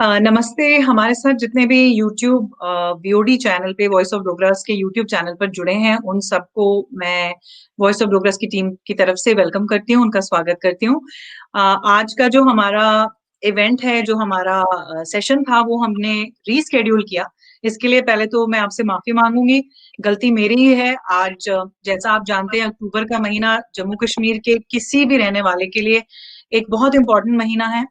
नमस्ते। हमारे साथ जितने भी यूट्यूब वीओडी चैनल पे वॉइस ऑफ डोगरास के यूट्यूब चैनल पर जुड़े हैं, उन सबको मैं वॉइस ऑफ डोगरास की टीम की तरफ से वेलकम करती हूँ, उनका स्वागत करती हूँ। आज का जो हमारा इवेंट है, जो हमारा सेशन था, वो हमने रीस्केड्यूल किया। इसके लिए पहले तो मैं आपसे माफी मांगूंगी, गलती मेरी ही है। आज जैसा आप जानते हैं, अक्टूबर का महीना जम्मू कश्मीर के किसी भी रहने वाले के लिए एक बहुत इंपॉर्टेंट महीना है,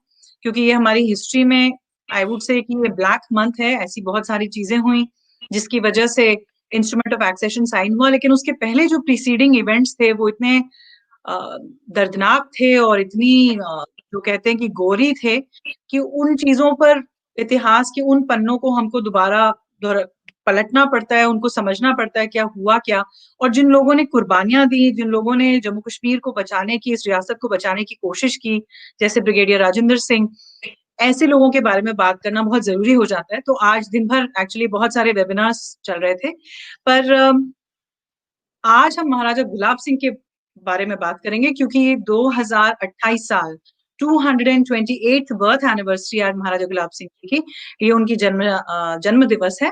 क्योंकि ये हमारी हिस्ट्री में आई वुड से कि ये ब्लैक मंथ है। ऐसी बहुत सारी चीजें हुई जिसकी वजह से इंस्ट्रूमेंट ऑफ एक्सेशन साइन हुआ, लेकिन उसके पहले जो प्रीसीडिंग इवेंट्स थे वो इतने दर्दनाक थे और इतनी जो कहते हैं कि गोरी थे, कि उन चीजों पर, इतिहास के उन पन्नों को हमको दोबारा पलटना पड़ता है, उनको समझना पड़ता है क्या हुआ क्या। और जिन लोगों ने कुर्बानियां दी, जिन लोगों ने जम्मू कश्मीर को बचाने की, इस रियासत को बचाने की कोशिश की, जैसे ब्रिगेडियर राजेंद्र सिंह, ऐसे लोगों के बारे में बात करना बहुत जरूरी हो जाता है। तो आज दिन भर एक्चुअली बहुत सारे वेबिनार्स चल रहे थे, पर आज हम महाराजा गुलाब सिंह के बारे में बात करेंगे, क्योंकि ये 2028 साल 228th बर्थ एनिवर्सरी आज महाराजा गुलाब सिंह जी की, ये उनकी जन्म दिवस है।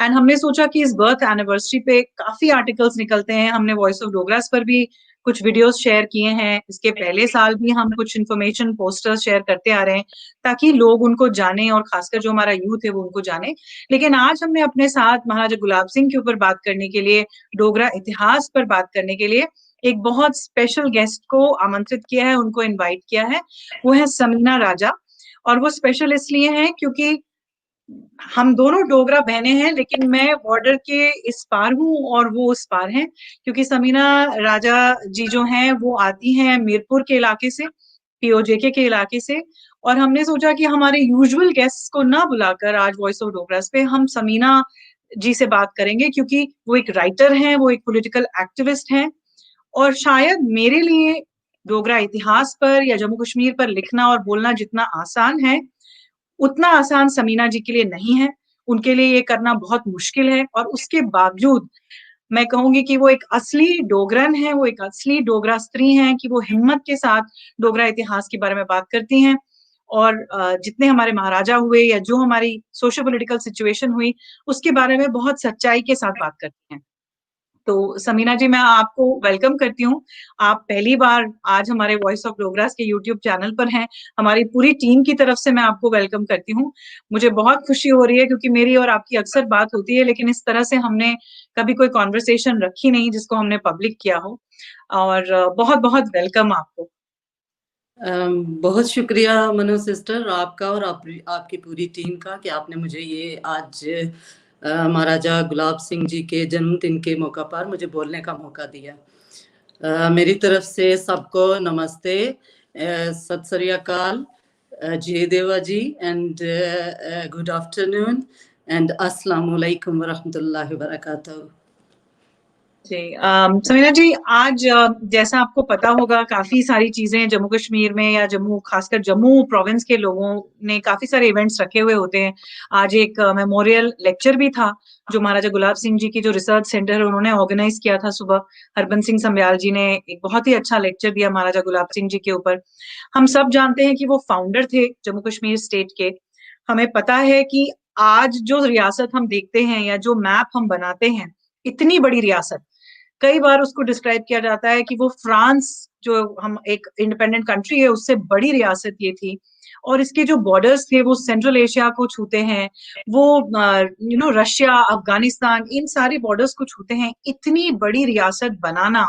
एंड हमने सोचा कि इस बर्थ एनिवर्सरी पे काफी आर्टिकल्स निकलते हैं। हमने वॉइस ऑफ डोगरास पर भी कुछ वीडियोस शेयर किए हैं, इसके पहले साल भी हम कुछ इन्फॉर्मेशन पोस्टर्स शेयर करते आ रहे हैं ताकि लोग उनको जाने, और खासकर जो हमारा यूथ है वो उनको जाने। लेकिन आज हमने अपने साथ महाराजा गुलाब सिंह के ऊपर बात करने के लिए, डोगरा इतिहास पर बात करने के लिए एक बहुत स्पेशल गेस्ट को आमंत्रित किया है, उनको इनवाइट किया है। वो है समीना राजा। और वो स्पेशल इसलिए है क्योंकि हम दोनों डोगरा बहनें हैं, लेकिन मैं बॉर्डर के इस पार हूँ और वो उस पार हैं। क्योंकि समीना राजा जी जो हैं वो आती हैं मीरपुर के इलाके से, पीओजेके के इलाके से। और हमने सोचा कि हमारे यूजुअल गेस्ट को ना बुलाकर आज वॉइस ऑफ डोगरास पे हम समीना जी से बात करेंगे, क्योंकि वो एक राइटर हैं, वो एक पॉलिटिकल एक्टिविस्ट हैं। और शायद मेरे लिए डोगरा इतिहास पर या जम्मू कश्मीर पर लिखना और बोलना जितना आसान है, उतना आसान समीना जी के लिए नहीं है। उनके लिए ये करना बहुत मुश्किल है, और उसके बावजूद मैं कहूंगी कि वो एक असली डोगरन है, वो एक असली डोगरा स्त्री हैं, कि वो हिम्मत के साथ डोगरा इतिहास के बारे में बात करती हैं। और जितने हमारे महाराजा हुए या जो हमारी सोशो पॉलिटिकल सिचुएशन हुई, उसके बारे में बहुत सच्चाई के साथ बात करती हैं। तो समीना जी, मैं आपको वेलकम करती हूँ। आप पहली बार आज हमारे वॉइस ऑफ डोगरास के यूट्यूब चैनल पर हैं। हमारी पूरी टीम की तरफ से मैं आपको वेलकम करती हूँ। मुझे बहुत खुशी हो रही है, क्योंकि मेरी और आपकी अक्सर बात होती है, लेकिन इस तरह से हमने कभी कोई कॉन्वर्सेशन रखी नहीं जिसको हमने पब्लिक किया हो। और बहुत बहुत वेलकम आपको। बहुत शुक्रिया मनु सिस्टर, आपका और आपकी पूरी टीम का, कि आपने मुझे ये आज महाराजा गुलाब सिंह जी के जन्मदिन के मौका पर मुझे बोलने का मौका दिया। मेरी तरफ से सबको नमस्ते, सत श्री अकाल, जय देवा जी, एंड गुड आफ्टरनून, एंड अस्सलाम वालेकुम व रहमतुल्लाहि व बरकातहू। जी, समीना जी, आज जैसा आपको पता होगा, काफी सारी चीजें जम्मू कश्मीर में या जम्मू, खासकर जम्मू प्रोविंस के लोगों ने काफी सारे इवेंट्स रखे हुए होते हैं। आज एक मेमोरियल लेक्चर भी था जो महाराजा गुलाब सिंह जी की जो रिसर्च सेंटर है उन्होंने ऑर्गेनाइज किया था। सुबह हरबंस सिंह समयाल जी ने एक बहुत ही अच्छा लेक्चर दिया महाराजा गुलाब सिंह जी के ऊपर। हम सब जानते हैं कि वो फाउंडर थे जम्मू कश्मीर स्टेट के। हमें पता है कि आज जो रियासत हम देखते हैं या जो मैप हम बनाते हैं, इतनी बड़ी रियासत, कई बार उसको डिस्क्राइब किया जाता है कि वो फ्रांस, जो हम एक इंडिपेंडेंट कंट्री है, उससे बड़ी रियासत ये थी। और इसके जो बॉर्डर्स थे वो सेंट्रल एशिया को छूते हैं, वो रशिया, अफगानिस्तान, इन सारे बॉर्डर्स को छूते हैं। इतनी बड़ी रियासत बनाना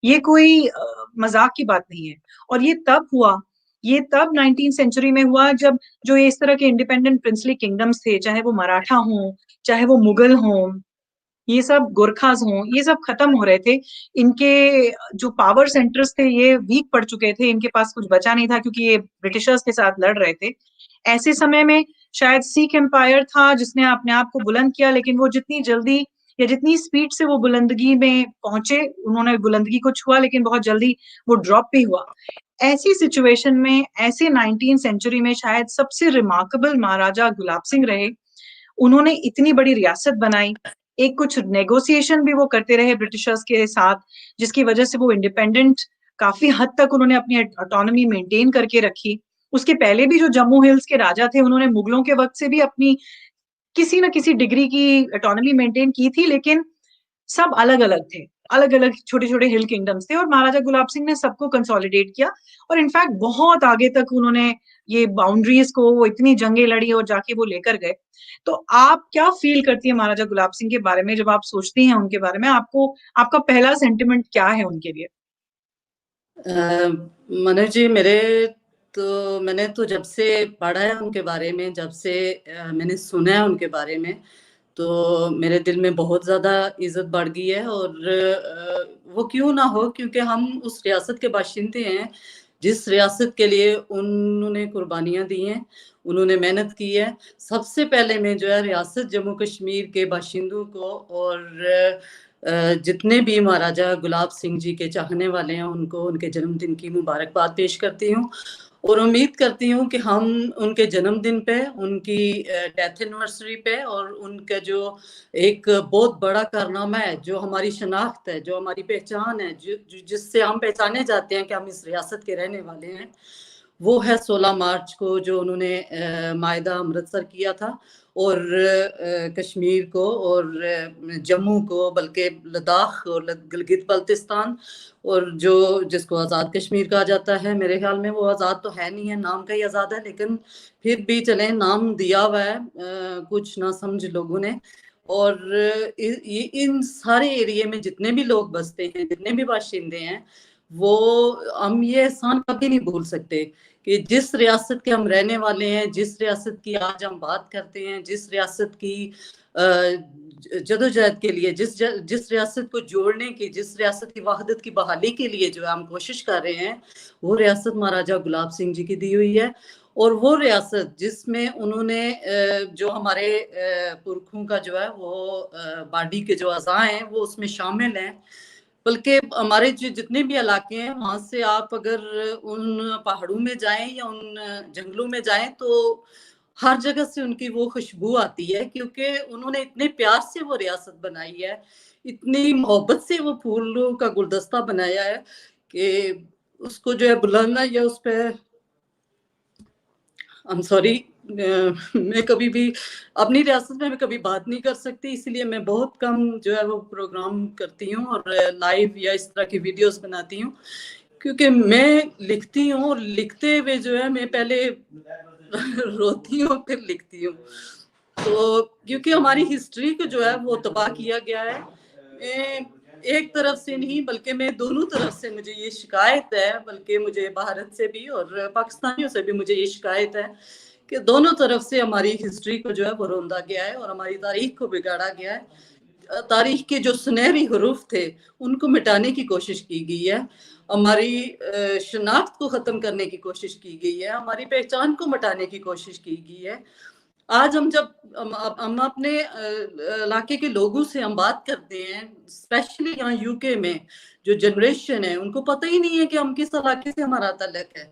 ये कोई मजाक की बात नहीं है। और ये तब हुआ, ये तब 19th सेंचुरी में हुआ, जब जो ये इस तरह के इंडिपेंडेंट प्रिंसली किंगडम्स थे, चाहे वो मराठा हों, चाहे वो मुगल हों, ये सब गोरखास हों, ये सब खत्म हो रहे थे। इनके जो पावर सेंटर्स थे ये वीक पड़ चुके थे, इनके पास कुछ बचा नहीं था, क्योंकि ये ब्रिटिशर्स के साथ लड़ रहे थे। ऐसे समय में शायद सिख एम्पायर था जिसने अपने आप को बुलंद किया, लेकिन वो जितनी जल्दी या जितनी स्पीड से वो बुलंदगी में पहुंचे, उन्होंने बुलंदगी को छुआ, लेकिन बहुत जल्दी वो ड्रॉप भी हुआ। ऐसी सिचुएशन में, ऐसे 19th सेंचुरी में शायद सबसे रिमार्केबल महाराजा गुलाब सिंह रहे। उन्होंने इतनी बड़ी रियासत बनाई, एक कुछ नेगोशिएशन भी वो करते रहे ब्रिटिशर्स के साथ, जिसकी वजह से वो इंडिपेंडेंट, काफी हद तक उन्होंने अपनी ऑटोनॉमी मेंटेन करके रखी। उसके पहले भी जो जम्मू हिल्स के राजा थे, उन्होंने मुगलों के वक्त से भी अपनी किसी न किसी डिग्री की ऑटोनॉमी मेंटेन की थी, लेकिन सब अलग-अलग थे। अलग-अलग छोटे-छोटे हिल किंगडम्स थे और महाराजा गुलाब सिंह ने सबको कंसोलिडेट किया और इनफैक्ट बहुत आगे तक उन्होंने ये बाउंड्रीज को, वो इतनी जंगें लड़ी और जाके वो लेकर गए। तो आप क्या फ़ील करती हैं महाराजा गुलाब सिंह के बारे में? जब आप सोचती हैं उनके बारे में, आपको आपका पहला सेंटिमेंट क्या है उनके लिए? मनोज जी, मैंने तो जब से पढ़ा है उनके बारे में, जब से मैंने सुना है उनके बारे में, तो मेरे दिल में बहुत ज़्यादा इज़्ज़त बढ़ गई है। और वो क्यों ना हो, क्योंकि हम उस रियासत के बाशिंदे हैं, जिस रियासत के लिए उन्होंने कुर्बानियाँ दी हैं, उन्होंने मेहनत की है। सबसे पहले मैं जो है रियासत जम्मू कश्मीर के बाशिंदों को और जितने भी महाराजा गुलाब सिंह जी के चाहने वाले हैं, उनको उनके जन्मदिन की मुबारकबाद पेश करती हूँ और उम्मीद करती हूँ कि हम उनके जन्मदिन पे, उनकी डेथ एनिवर्सरी पे और उनका जो एक बहुत बड़ा कारनामा है, जो हमारी शनाख्त है, जो हमारी पहचान है, जिससे हम पहचाने जाते हैं कि हम इस रियासत के रहने वाले हैं, वो है 16 मार्च को जो उन्होंने मायदा अमृतसर किया था और कश्मीर को और जम्मू को, बल्कि लद्दाख और गिलगित बल्तिस्तान और जो जिसको आज़ाद कश्मीर कहा जाता है, मेरे ख्याल में वो आज़ाद तो है नहीं है, नाम का ही आज़ाद है, लेकिन फिर भी चले नाम दिया हुआ है कुछ ना समझ लोगों ने। और इन सारे एरिया में जितने भी लोग बसते हैं, जितने भी बाशिंदे हैं, वो हम ये एहसान कभी नहीं भूल सकते कि जिस रियासत के हम रहने वाले हैं, जिस रियासत की आज हम बात करते हैं, जिस रियासत की जदोजहद के लिए, जिस रियासत को जोड़ने की, जिस रियासत की वहादत की बहाली के लिए जो है हम कोशिश कर रहे हैं, वो रियासत महाराजा गुलाब सिंह जी की दी हुई है। और वो रियासत जिसमें उन्होंने जो हमारे पुरखों का जो है वो बाडी के जो अज़ा हैं वो उसमें शामिल हैं। बल्कि हमारे जितने भी इलाके हैं, वहां से आप अगर उन पहाड़ों में जाएं या उन जंगलों में जाएं, तो हर जगह से उनकी वो खुशबू आती है, क्योंकि उन्होंने इतने प्यार से वो रियासत बनाई है, इतनी मोहब्बत से वो फूलों का गुलदस्ता बनाया है कि उसको जो है बुलाना या उस पर आई एम सॉरी, मैं कभी भी अपनी रियासत में मैं कभी बात नहीं कर सकती, इसलिए मैं बहुत कम जो है वो प्रोग्राम करती हूँ और लाइव या इस तरह की वीडियोस बनाती हूँ, क्योंकि मैं लिखती हूँ और लिखते हुए जो है मैं पहले रोती हूँ फिर लिखती हूँ। तो क्योंकि हमारी हिस्ट्री को जो है वो तबाह किया गया है, एक तरफ से नहीं बल्कि मैं दोनों तरफ से मुझे ये शिकायत है, बल्कि मुझे भारत से भी और पाकिस्तानियों से भी मुझे ये शिकायत है कि दोनों तरफ से हमारी हिस्ट्री को जो है वो रोंदा गया है और हमारी तारीख को बिगाड़ा गया है। तारीख के जो सुनहरी हरूफ थे उनको मिटाने की कोशिश की गई है, हमारी शनाख्त को खत्म करने की कोशिश की गई है, हमारी पहचान को मिटाने की कोशिश की गई है। आज हम अपने इलाके के लोगों से हम बात करते हैं, स्पेशली यहाँ यूके में जो जनरेशन है उनको पता ही नहीं है कि हम किस इलाके से हमारा ताल्लुक है।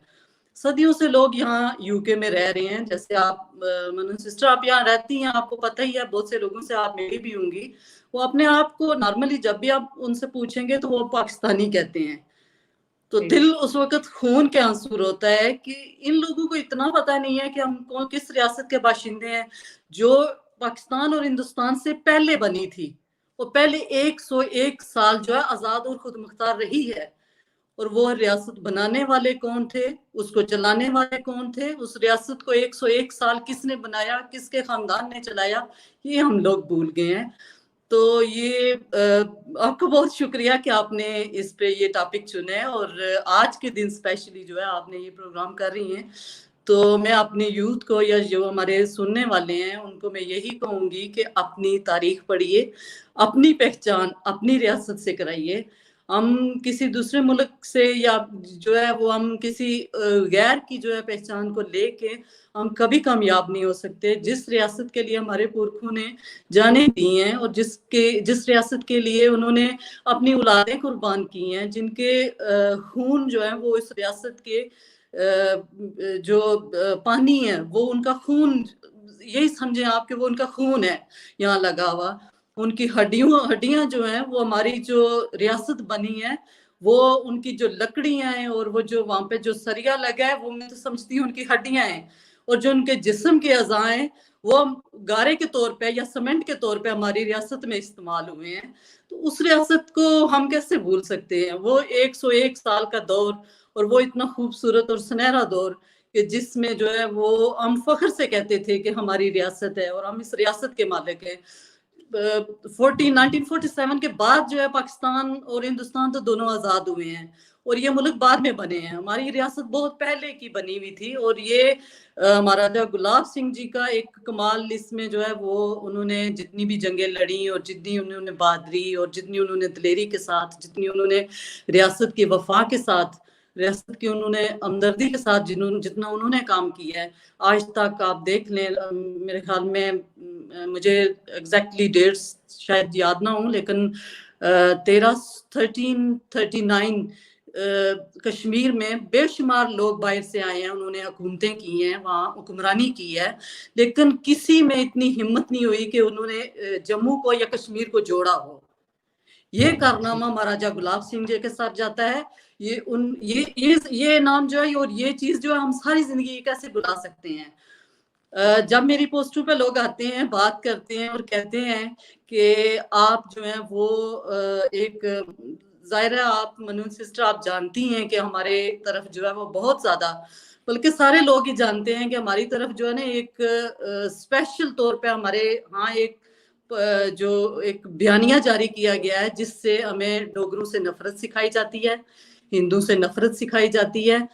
सदियों से लोग यहाँ यूके में रह रहे हैं, जैसे आप मनु सिस्टर आप यहाँ रहती हैं, आपको पता ही है, बहुत से लोगों से आप मिली भी होंगी, वो अपने आप को नॉर्मली जब भी आप उनसे पूछेंगे तो वो पाकिस्तानी कहते हैं। तो दिल उस वक्त खून के आंसू रोता है कि इन लोगों को इतना पता नहीं है कि हम कौन किस रियासत के बाशिंदे हैं, जो पाकिस्तान और हिंदुस्तान से पहले बनी थी। वो पहले 101 साल जो है आजाद और खुद मुख्तार रही है, और वो रियासत बनाने वाले कौन थे, उसको चलाने वाले कौन थे, उस रियासत को 101 साल किसने बनाया, किसके खानदान ने चलाया, ये हम लोग भूल गए हैं। तो ये आपको बहुत शुक्रिया कि आपने इस पे ये टॉपिक चुने है और आज के दिन स्पेशली जो है आपने ये प्रोग्राम कर रही हैं। तो मैं अपने यूथ को या जो हमारे सुनने वाले हैं उनको मैं यही कहूँगी कि अपनी तारीख पढ़िए, अपनी पहचान अपनी रियासत से कराइए। हम किसी दूसरे मुल्क से या जो है वो हम किसी गैर की जो है पहचान को लेके हम कभी कामयाब नहीं हो सकते। जिस रियासत के लिए हमारे पुरखों ने जाने दी हैं और जिस रियासत के लिए उन्होंने अपनी औलादें कुर्बान की हैं, जिनके खून जो है वो इस रियासत के जो पानी है वो उनका खून, यही समझे आप कि वो उनका खून है यहाँ लगा हुआ, उनकी हड्डियां जो हैं वो हमारी जो रियासत बनी है वो उनकी जो लकड़ियां हैं और वो जो वहां पे जो सरिया लगा है, वो मैं तो समझती हूँ उनकी हड्डियां हैं, और जो उनके जिस्म के अज़ा हैं वो गारे के तौर पे या सीमेंट के तौर पे हमारी रियासत में इस्तेमाल हुए हैं। तो उस रियासत को हम कैसे भूल सकते हैं? वो 101 साल का दौर, और वो इतना खूबसूरत और सुनहरा दौर कि जिसमें जो है वो हम फख्र से कहते थे कि हमारी रियासत है और हम इस रियासत के मालिक हैं। 1947 के बाद जो है पाकिस्तान और हिंदुस्तान तो दोनों आज़ाद हुए हैं, और ये मुल्क बाद में बने हैं। हमारी रियासत बहुत पहले की बनी हुई थी, और ये महाराजा गुलाब सिंह जी का एक कमाल इसमें जो है वो उन्होंने जितनी भी जंगें लड़ी और जितनी उन्होंने बहादुरी और जितनी उन्होंने दिलेरी के साथ, जितनी उन्होंने रियासत की वफा के साथ, रियासत की उन्होंने हमदर्दी के साथ जितना उन्होंने काम किया है आज तक, आप देख लें। मेरे ख्याल में मुझे एग्जैक्टली डेट्स शायद याद ना हो, लेकिन 1339 कश्मीर में बेशुमार लोग बाहर से आए हैं, उन्होंने हुकूमतें की हैं, वहाँ हुक्मरानी की है, लेकिन किसी में इतनी हिम्मत नहीं हुई कि उन्होंने जम्मू को या कश्मीर को जोड़ा हो। ये कारनामा महाराजा गुलाब सिंह जी के साथ जाता है। ये नाम जो है और ये चीज जो है हम सारी जिंदगी कैसे भुला सकते हैं? जब मेरी पोस्टों पे लोग आते हैं, बात करते हैं और कहते हैं कि आप जो है वो एक जाहिर है, आप मनून सिस्टर आप जानती हैं कि हमारे तरफ जो है वो बहुत ज्यादा, बल्कि सारे लोग ही जानते हैं कि हमारी तरफ जो है ना एक स्पेशल तौर पे हमारे यहाँ एक जो एक बयानिया जारी किया गया है जिससे हमें डोगरों से नफरत सिखाई जाती है, हिंदू से नफरत सिखाई जाती है।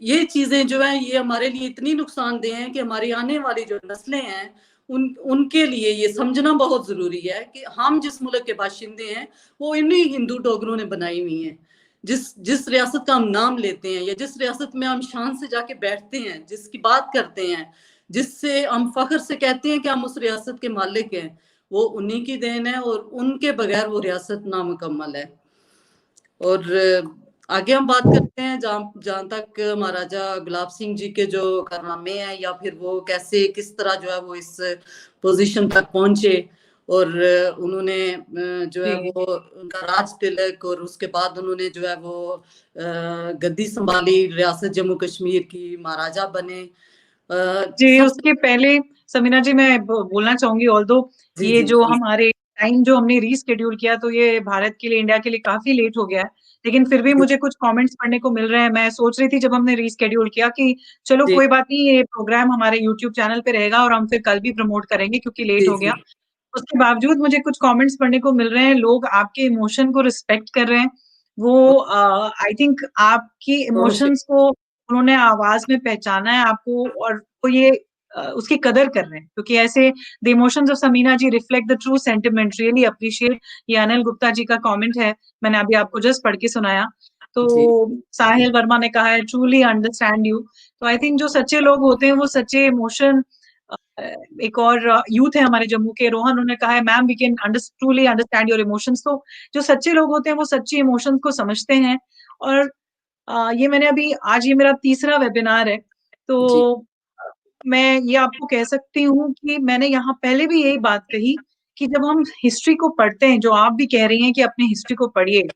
ये चीजें जो है ये हमारे लिए इतनी नुकसानदेह हैं कि हमारी आने वाली जो नस्लें हैं उनके लिए ये समझना बहुत जरूरी है कि हम जिस मुल्क के बाशिंदे हैं वो इन्हीं हिंदू डोगरों ने बनाई हुई हैं। जिस जिस रियासत का हम नाम लेते हैं या जिस रियासत में हम शान से जाके बैठते हैं, जिसकी बात करते हैं, जिससे हम फख्र से कहते हैं कि हम उस रियासत के मालिक हैं, वो उन्हीं की देन है, और उनके बगैर वो रियासत नामुकम्मल है। और आगे हम बात करते हैं जहाँ तक महाराजा गुलाब सिंह जी के जो कारनामे हैं या फिर वो कैसे किस तरह जो है वो इस पोजीशन तक पहुंचे, और उन्होंने जो है वो उनका राज तिलक, और उसके बाद उन्होंने जो है वो गद्दी संभाली, रियासत जम्मू कश्मीर की महाराजा बने। जी, उसके पहले समीना जी मैं बोलना चाहूंगी, ऑल्दो ये जो हमारे टाइम जो हमने रीस्केड्यूल किया तो ये भारत के लिए, इंडिया के लिए काफी लेट हो गया है, लेकिन फिर भी मुझे कुछ कमेंट्स पढ़ने को मिल रहे हैं। मैं सोच रही थी जब हमने रीस्केड्यूल किया कि चलो कोई बात नहीं, ये प्रोग्राम हमारे यूट्यूब चैनल पे रहेगा और हम फिर कल भी प्रमोट करेंगे क्योंकि लेट हो गया। उसके बावजूद मुझे कुछ कमेंट्स पढ़ने को मिल रहे हैं, लोग आपके इमोशन को रिस्पेक्ट कर रहे हैं। वो आई थिंक आपकी इमोशंस को उन्होंने आवाज में पहचाना है आपको, और वो ये उसकी कदर कर रहे हैं, क्योंकि ऐसे the emotions of Samina ji reflect the true sentiment, really appreciate. ये अनिल गुप्ता जी का कमेंट है, मैंने अभी आपको जस्ट पढ़ के सुनाया। तो साहिल वर्मा ने कहा है ट्रूली अंडरस्टैंड यू। तो आई थिंक जो सच्चे लोग होते हैं वो सच्चे इमोशन, एक और यूथ है हमारे जम्मू के, रोहन, उन्होंने कहा है ma'am we can truly understand your emotions. तो जो सच्चे लोग होते हैं वो सच्चे इमोशंस को समझते हैं। और ये मैंने अभी, आज ये मेरा तीसरा वेबिनार है, तो मैं ये आपको कह सकती हूँ कि मैंने यहाँ पहले भी यही बात कही कि जब हम हिस्ट्री को पढ़ते हैं, जो आप भी कह रही हैं कि अपने हिस्ट्री को पढ़िए,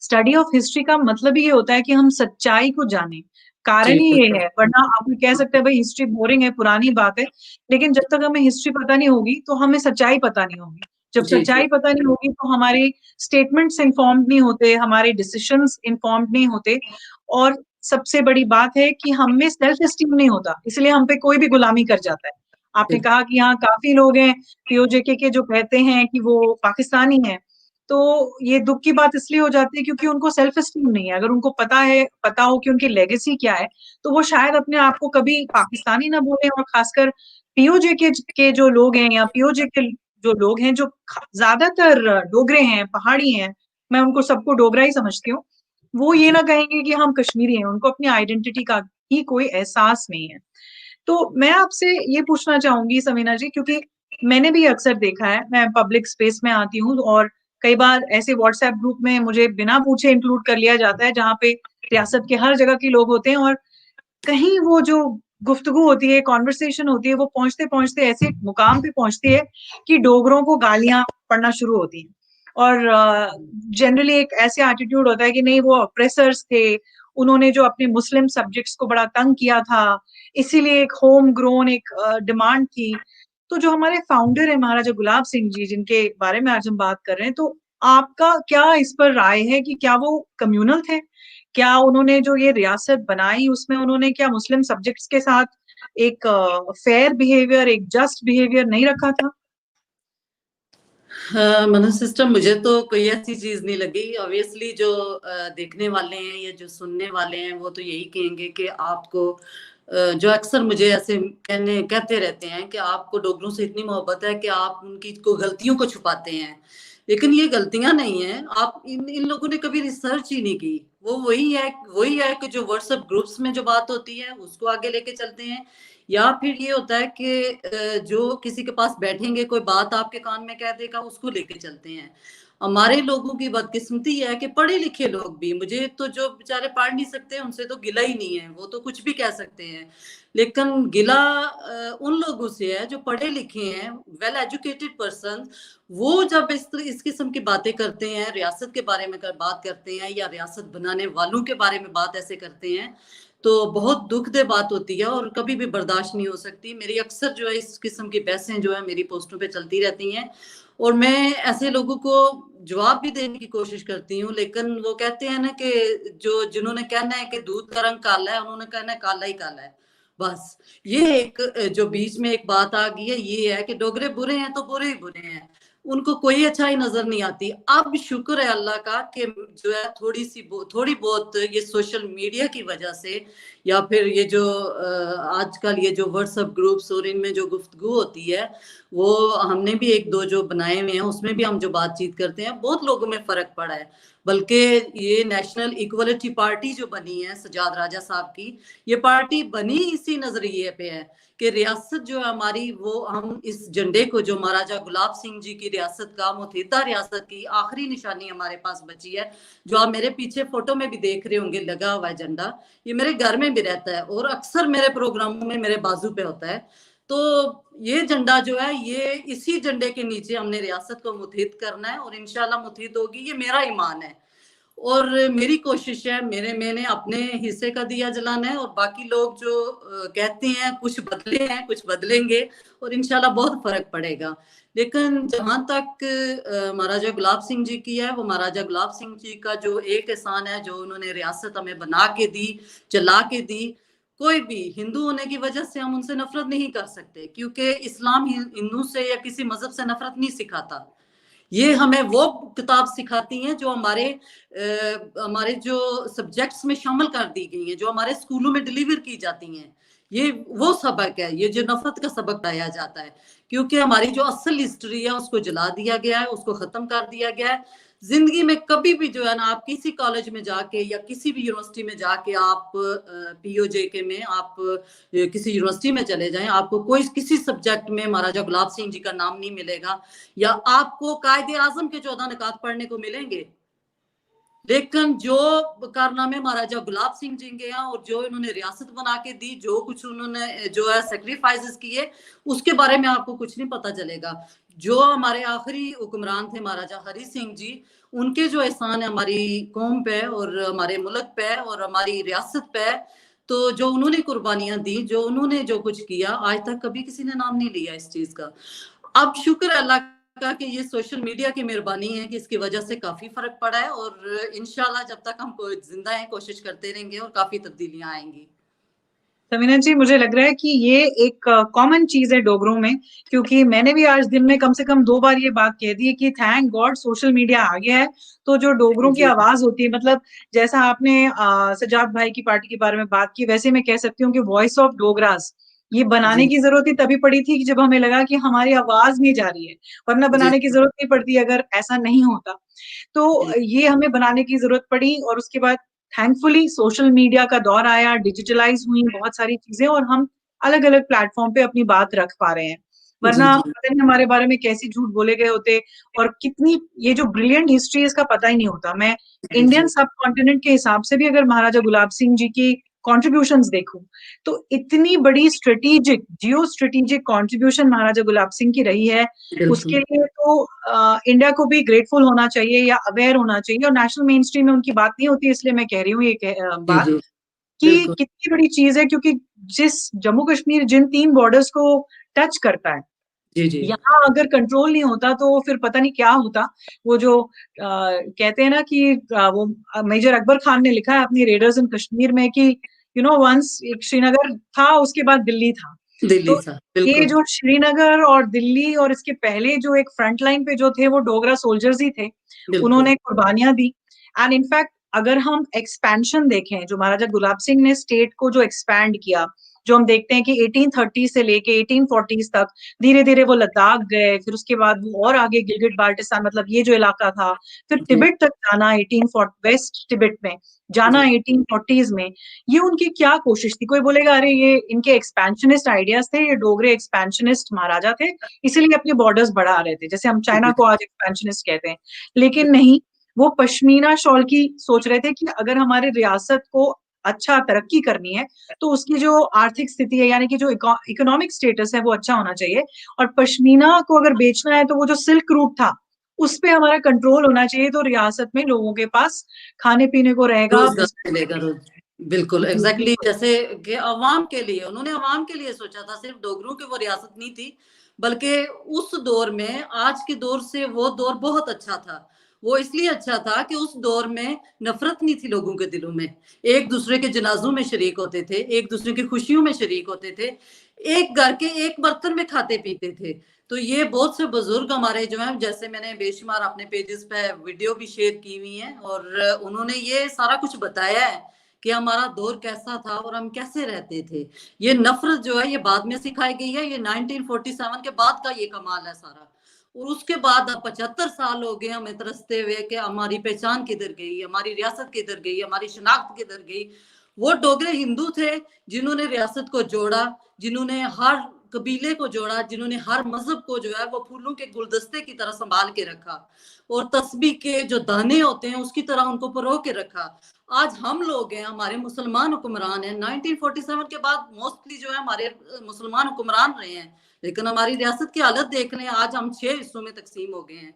स्टडी ऑफ हिस्ट्री का मतलब ये होता है कि हम सच्चाई को जानें। कारण ही ये है, वरना आप कह सकते हैं भाई हिस्ट्री बोरिंग है, पुरानी बात है, लेकिन जब तक हमें हिस्ट्री पता नहीं होगी तो हमें सच्चाई पता नहीं होगी। जब सच्चाई पता नहीं होगी तो हमारे स्टेटमेंट्स इन्फॉर्म्ड नहीं होते, हमारे डिसीजंस इन्फॉर्म्ड नहीं होते, और सबसे बड़ी बात है कि हम में सेल्फ एस्टीम नहीं होता, इसलिए हम पे कोई भी गुलामी कर जाता है। आपने कहा कि यहाँ काफी लोग हैं पीओजेके के जो कहते हैं कि वो पाकिस्तानी है, तो ये दुख की बात इसलिए हो जाती है क्योंकि उनको सेल्फ एस्टीम नहीं है। अगर उनको पता हो कि उनकी लेगेसी क्या है, तो वो शायद अपने आप को कभी पाकिस्तानी ना बोले। और खासकर पीओजे के जो लोग हैं या पीओजे के जो लोग हैं, जो ज्यादातर डोगरे हैं, पहाड़ी हैं, मैं उनको सबको डोगरा ही समझती हूँ, वो ये ना कहेंगे कि हम कश्मीरी हैं, उनको अपनी आइडेंटिटी का ही कोई एहसास नहीं है। तो मैं आपसे ये पूछना चाहूंगी समीना जी, क्योंकि मैंने भी अक्सर देखा है, मैं पब्लिक स्पेस में आती हूँ और कई बार ऐसे व्हाट्सएप ग्रुप में मुझे बिना पूछे इंक्लूड कर लिया जाता है जहाँ पे रियासत के हर जगह के लोग होते हैं, और कहीं वो जो गुफ्तगू होती है, कॉन्वर्सेशन होती है, वो पहुंचते पहुंचते ऐसे मुकाम पे पहुंचती है कि डोगरों को गालियां पड़ना शुरू होती हैं। और जनरली एक ऐसे एटीट्यूड होता है कि नहीं, वो ऑप्रेसर्स थे, उन्होंने जो अपने मुस्लिम सब्जेक्ट्स को बड़ा तंग किया था, इसीलिए एक होम ग्रोन एक डिमांड थी। तो जो हमारे फाउंडर है महाराजा गुलाब सिंह जी, जिनके बारे में आज हम बात कर रहे हैं, तो आपका क्या इस पर राय है कि क्या वो कम्युनल थे? क्या उन्होंने जो ये रियासत बनाई उसमें उन्होंने क्या मुस्लिम सब्जेक्ट्स के साथ एक फेयर बिहेवियर, एक जस्ट बिहेवियर नहीं रखा था? मनु सिस्टम, मुझे तो कोई ऐसी चीज नहीं लगी। ऑब्वियसली जो देखने वाले हैं या जो सुनने वाले हैं वो तो यही कहेंगे कि आपको जो अक्सर मुझे ऐसे कहते रहते हैं कि आपको डोगरों से इतनी मोहब्बत है कि आप उनकी गलतियों को छुपाते हैं। लेकिन ये गलतियां नहीं है, आप इन लोगों ने कभी रिसर्च ही नहीं की। वो वही है कि जो व्हाट्सएप ग्रुप्स में जो बात होती है उसको आगे लेके चलते हैं, या फिर ये होता है कि जो किसी के पास बैठेंगे कोई बात आपके कान में कह देगा उसको लेके चलते हैं। हमारे लोगों की बदकिस्मती है कि पढ़े लिखे लोग भी, मुझे तो जो बेचारे पढ़ नहीं सकते उनसे तो गिला ही नहीं है, वो तो कुछ भी कह सकते हैं। लेकिन गिला उन लोगों से है जो पढ़े लिखे हैं, वेल एजुकेटेड पर्सन। वो जब इस किस्म की बातें करते हैं, रियासत के बारे में बात करते हैं या रियासत बनाने वालों के बारे में बात ऐसे करते हैं, तो बहुत दुखद बात होती है और कभी भी बर्दाश्त नहीं हो सकती। मेरी अक्सर जो है इस किस्म की बहसें जो है मेरी पोस्टों पे चलती रहती हैं, और मैं ऐसे लोगों को जवाब भी देने की कोशिश करती हूँ। लेकिन वो कहते हैं ना कि जिन्होंने कहना है कि दूध का रंग काला है, उन्होंने कहना है काला ही काला है। बस ये एक जो बीच में एक बात आ गई है, ये है कि डोगरे बुरे हैं तो बुरे ही बुरे हैं, उनको कोई अच्छाई नजर नहीं आती। अब शुक्र है अल्लाह का कि जो है थोड़ी बहुत ये सोशल मीडिया की वजह से, या फिर ये जो आजकल ये जो व्हाट्सएप ग्रुप्स और इनमें जो गुफ्तगू होती है, वो हमने भी एक दो जो बनाए हुए हैं उसमें भी हम जो बातचीत करते हैं, बहुत लोगों में फर्क पड़ा है। बल्कि ये नेशनल इक्वलिटी पार्टी जो बनी है सजाद राजा साहब की, ये पार्टी बनी इसी नजरिए पे है कि रियासत जो है हमारी, वो हम इस झंडे को, जो महाराजा गुलाब सिंह जी की रियासत का, मुतीदा रियासत की आखिरी निशानी हमारे पास बची है, जो आप मेरे पीछे फोटो में भी देख रहे होंगे लगा हुआ है झंडा, ये मेरे घर में भी रहता है और अक्सर मेरे प्रोग्रामों में मेरे बाजू पे होता है। तो ये झंडा जो है, ये इसी झंडे के नीचे हमने रियासत को मुत्हिद करना है और इंशाल्लाह मुत्हिद होगी, ये मेरा ईमान है। और मेरी कोशिश है, मैंने अपने हिस्से का दिया जलाना है, और बाकी लोग जो कहते हैं कुछ बदले हैं कुछ बदलेंगे, और इंशाल्लाह बहुत फर्क पड़ेगा। लेकिन जहां तक महाराजा गुलाब सिंह जी की है, वो महाराजा गुलाब सिंह जी का जो एक एहसान है जो उन्होंने रियासत हमें बना के दी, चला के दी। कोई भी हिंदू होने की वजह से हम उनसे नफरत नहीं कर सकते, क्योंकि इस्लाम हिंदू से या किसी मजहब से नफरत नहीं सिखाता। ये हमें वो किताब सिखाती हैं जो हमारे जो सब्जेक्ट्स में शामिल कर दी गई हैं, जो हमारे स्कूलों में डिलीवर की जाती हैं। ये वो सबक है, ये जो नफरत का सबक पाया जाता है, क्योंकि हमारी जो असल हिस्ट्री है उसको जला दिया गया है, उसको खत्म कर दिया गया है। जिंदगी में कभी भी जो है ना, आप किसी कॉलेज में जाके या किसी भी यूनिवर्सिटी में जाके, आप पीओजे के में आप किसी यूनिवर्सिटी में चले जाएं, आपको कोई किसी सब्जेक्ट में महाराजा गुलाब सिंह जी का नाम नहीं मिलेगा, या आपको कायदे आजम के 14 निकात पढ़ने को मिलेंगे। लेकिन जो कारनामे महाराजा गुलाब सिंह जी के हैं और जो इन्होंने रियासत बना के दी, जो कुछ उन्होंने जो है सेक्रीफाइसेस किए, उसके बारे में आपको कुछ नहीं पता चलेगा। जो हमारे आखिरी हुक्मरान थे महाराजा हरि सिंह जी, उनके जो एहसान है हमारी कौम पे और हमारे मुल्क पे और हमारी रियासत पे, तो जो उन्होंने कुर्बानियां दी, जो उन्होंने जो कुछ किया, आज तक कभी किसी ने नाम नहीं लिया इस चीज का। अब शुक्र अल्लाह का कि ये सोशल मीडिया की मेहरबानी है कि इसकी वजह से काफी फर्क पड़ा है, और इंशाल्लाह जब तक हम जिंदा हैं कोशिश करते रहेंगे और काफी तब्दीलियां आएंगी। समीना जी, मुझे लग रहा है कि ये एक कॉमन चीज है डोगरों में, क्योंकि मैंने भी आज दिन में कम से कम 2 बार ये बात कह दी है कि थैंक गॉड सोशल मीडिया आ गया है। तो जो डोगरों की जी आवाज होती है, मतलब जैसा आपने सजाद भाई की पार्टी के बारे में बात की, वैसे मैं कह सकती हूँ कि वॉइस ऑफ डोगरास ये बनाने जी की जरूरत ही तभी पड़ी थी कि जब हमें लगा कि हमारी आवाज नहीं जा रही है, वरना जी बनाने की जरूरत नहीं पड़ती अगर ऐसा नहीं होता। जी तो ये हमें बनाने की जरूरत पड़ी, और उसके बाद थैंकफुली सोशल मीडिया का दौर आया, डिजिटलाइज हुई बहुत सारी चीजें, और हम अलग अलग प्लेटफॉर्म पे अपनी बात रख पा रहे हैं। जी वरना जी पता नहीं हमारे बारे में कैसी झूठ बोले गए होते, और कितनी ये जो ब्रिलियंट हिस्ट्री है इसका पता ही नहीं होता। मैं जी इंडियन जी सब कॉन्टिनेंट के हिसाब से भी अगर महाराजा गुलाब सिंह जी की कॉन्ट्रीब्यूशंस देखूं तो इतनी बड़ी जियो स्ट्रेटेजिक कॉन्ट्रीब्यूशन महाराजा गुलाब सिंह की रही है, उसके लिए तो इंडिया को भी ग्रेटफुल होना चाहिए या अवेयर होना चाहिए। और नेशनल मेन स्ट्रीम में उनकी बात नहीं होती, इसलिए मैं कह रही हूँ ये जी बात जी कि बिल्कुल कितनी बड़ी चीज है, क्योंकि जिस जम्मू कश्मीर जिन 3 बॉर्डर्स को टच करता है, जी जी यहाँ अगर कंट्रोल नहीं होता तो फिर पता नहीं क्या होता। वो जो कहते हैं ना कि वो मेजर अकबर खान ने लिखा है अपनी रेडर्स इन कश्मीर में कि वंस एक श्रीनगर था, उसके बाद दिल्ली था। दिल्ली तो था ये बिल्कुल जो श्रीनगर और दिल्ली और इसके पहले जो एक फ्रंट लाइन पे जो थे वो डोगरा सोल्जर्स ही थे, बिल्कुल उन्होंने कुर्बानियां दी। एंड इनफैक्ट अगर हम एक्सपेंशन देखें, जो महाराजा गुलाब सिंह ने स्टेट को जो एक्सपैंड किया, जो हम देखते हैं कि 1830 से लेके 1840 तक धीरे धीरे वो लद्दाख गए, फिर उसके बाद वो और आगे गिलगिट बाल्टिस्तान, मतलब ये जो इलाका था, फिर जी तिब्बत तक जाना 1840 वेस्ट तिब्बत में जाना जी 1840s में। ये उनकी क्या कोशिश थी? कोई बोलेगा अरे ये इनके एक्सपेंशनिस्ट आइडियाज थे, ये डोगरे एक्सपेंशनिस्ट महाराजा थे इसीलिए अपने बॉर्डर्स बढ़ा रहे थे, जैसे हम चाइना जी को आज एक्सपेंशनिस्ट कहते हैं। लेकिन नहीं, वो पश्मीना शॉल की सोच रहे थे कि अगर हमारे रियासत को अच्छा तरक्की करनी है तो उसकी जो आर्थिक स्थिति है, यानी कि जो इकोनॉमिक स्टेटस है वो अच्छा होना चाहिए। और पश्मीना को अगर बेचना है तो वो जो सिल्क रूट था उस पे हमारा कंट्रोल होना चाहिए, तो रियासत में लोगों के पास खाने पीने को रहेगा, रोजगार बिजनेस मिलेगा रोज बिल्कुल जी एग्जैक्टली बिल्कुल। जैसे कि अवाम के लिए उन्होंने अवाम के लिए सोचा था, सिर्फ डोगरों की वो रियासत नहीं थी, बल्कि उस दौर में आज के दौर से वो दौर बहुत अच्छा था। वो इसलिए अच्छा था कि उस दौर में नफरत नहीं थी लोगों के दिलों में, एक दूसरे के जनाजों में शरीक होते थे, एक दूसरे की खुशियों में शरीक होते थे, एक घर के एक बर्तन में खाते पीते थे। तो ये बहुत से बुजुर्ग हमारे जो हैं, जैसे मैंने बेशुमार अपने पेजेस पे वीडियो भी शेयर की हुई हैं, और उन्होंने ये सारा कुछ बताया है कि हमारा दौर कैसा था और हम कैसे रहते थे। ये नफरत जो है ये बाद में सिखाई गई है, ये 1947 के बाद का ये कमाल है सारा। और उसके बाद अब 75 साल हो गए हमें तरसते हुए कि हमारी पहचान किधर गई, हमारी रियासत किधर गई, हमारी शनाख्त किधर गई। वो डोगरे हिंदू थे जिन्होंने रियासत को जोड़ा, जिन्होंने हर कबीले को जोड़ा, जिन्होंने हर मजहब को जो है वो फूलों के गुलदस्ते की तरह संभाल के रखा, और तस्बीह के जो दाने होते हैं उसकी तरह उनको परो के रखा। आज हम लोग हैं, हमारे मुसलमान हुक्मरान हैं, 1947 के बाद मोस्टली जो है हमारे मुसलमान हुक्मरान रहे हैं, लेकिन हमारी रियासत की हालत देख लें, आज हम 6 हिस्सों में तकसीम हो गए हैं।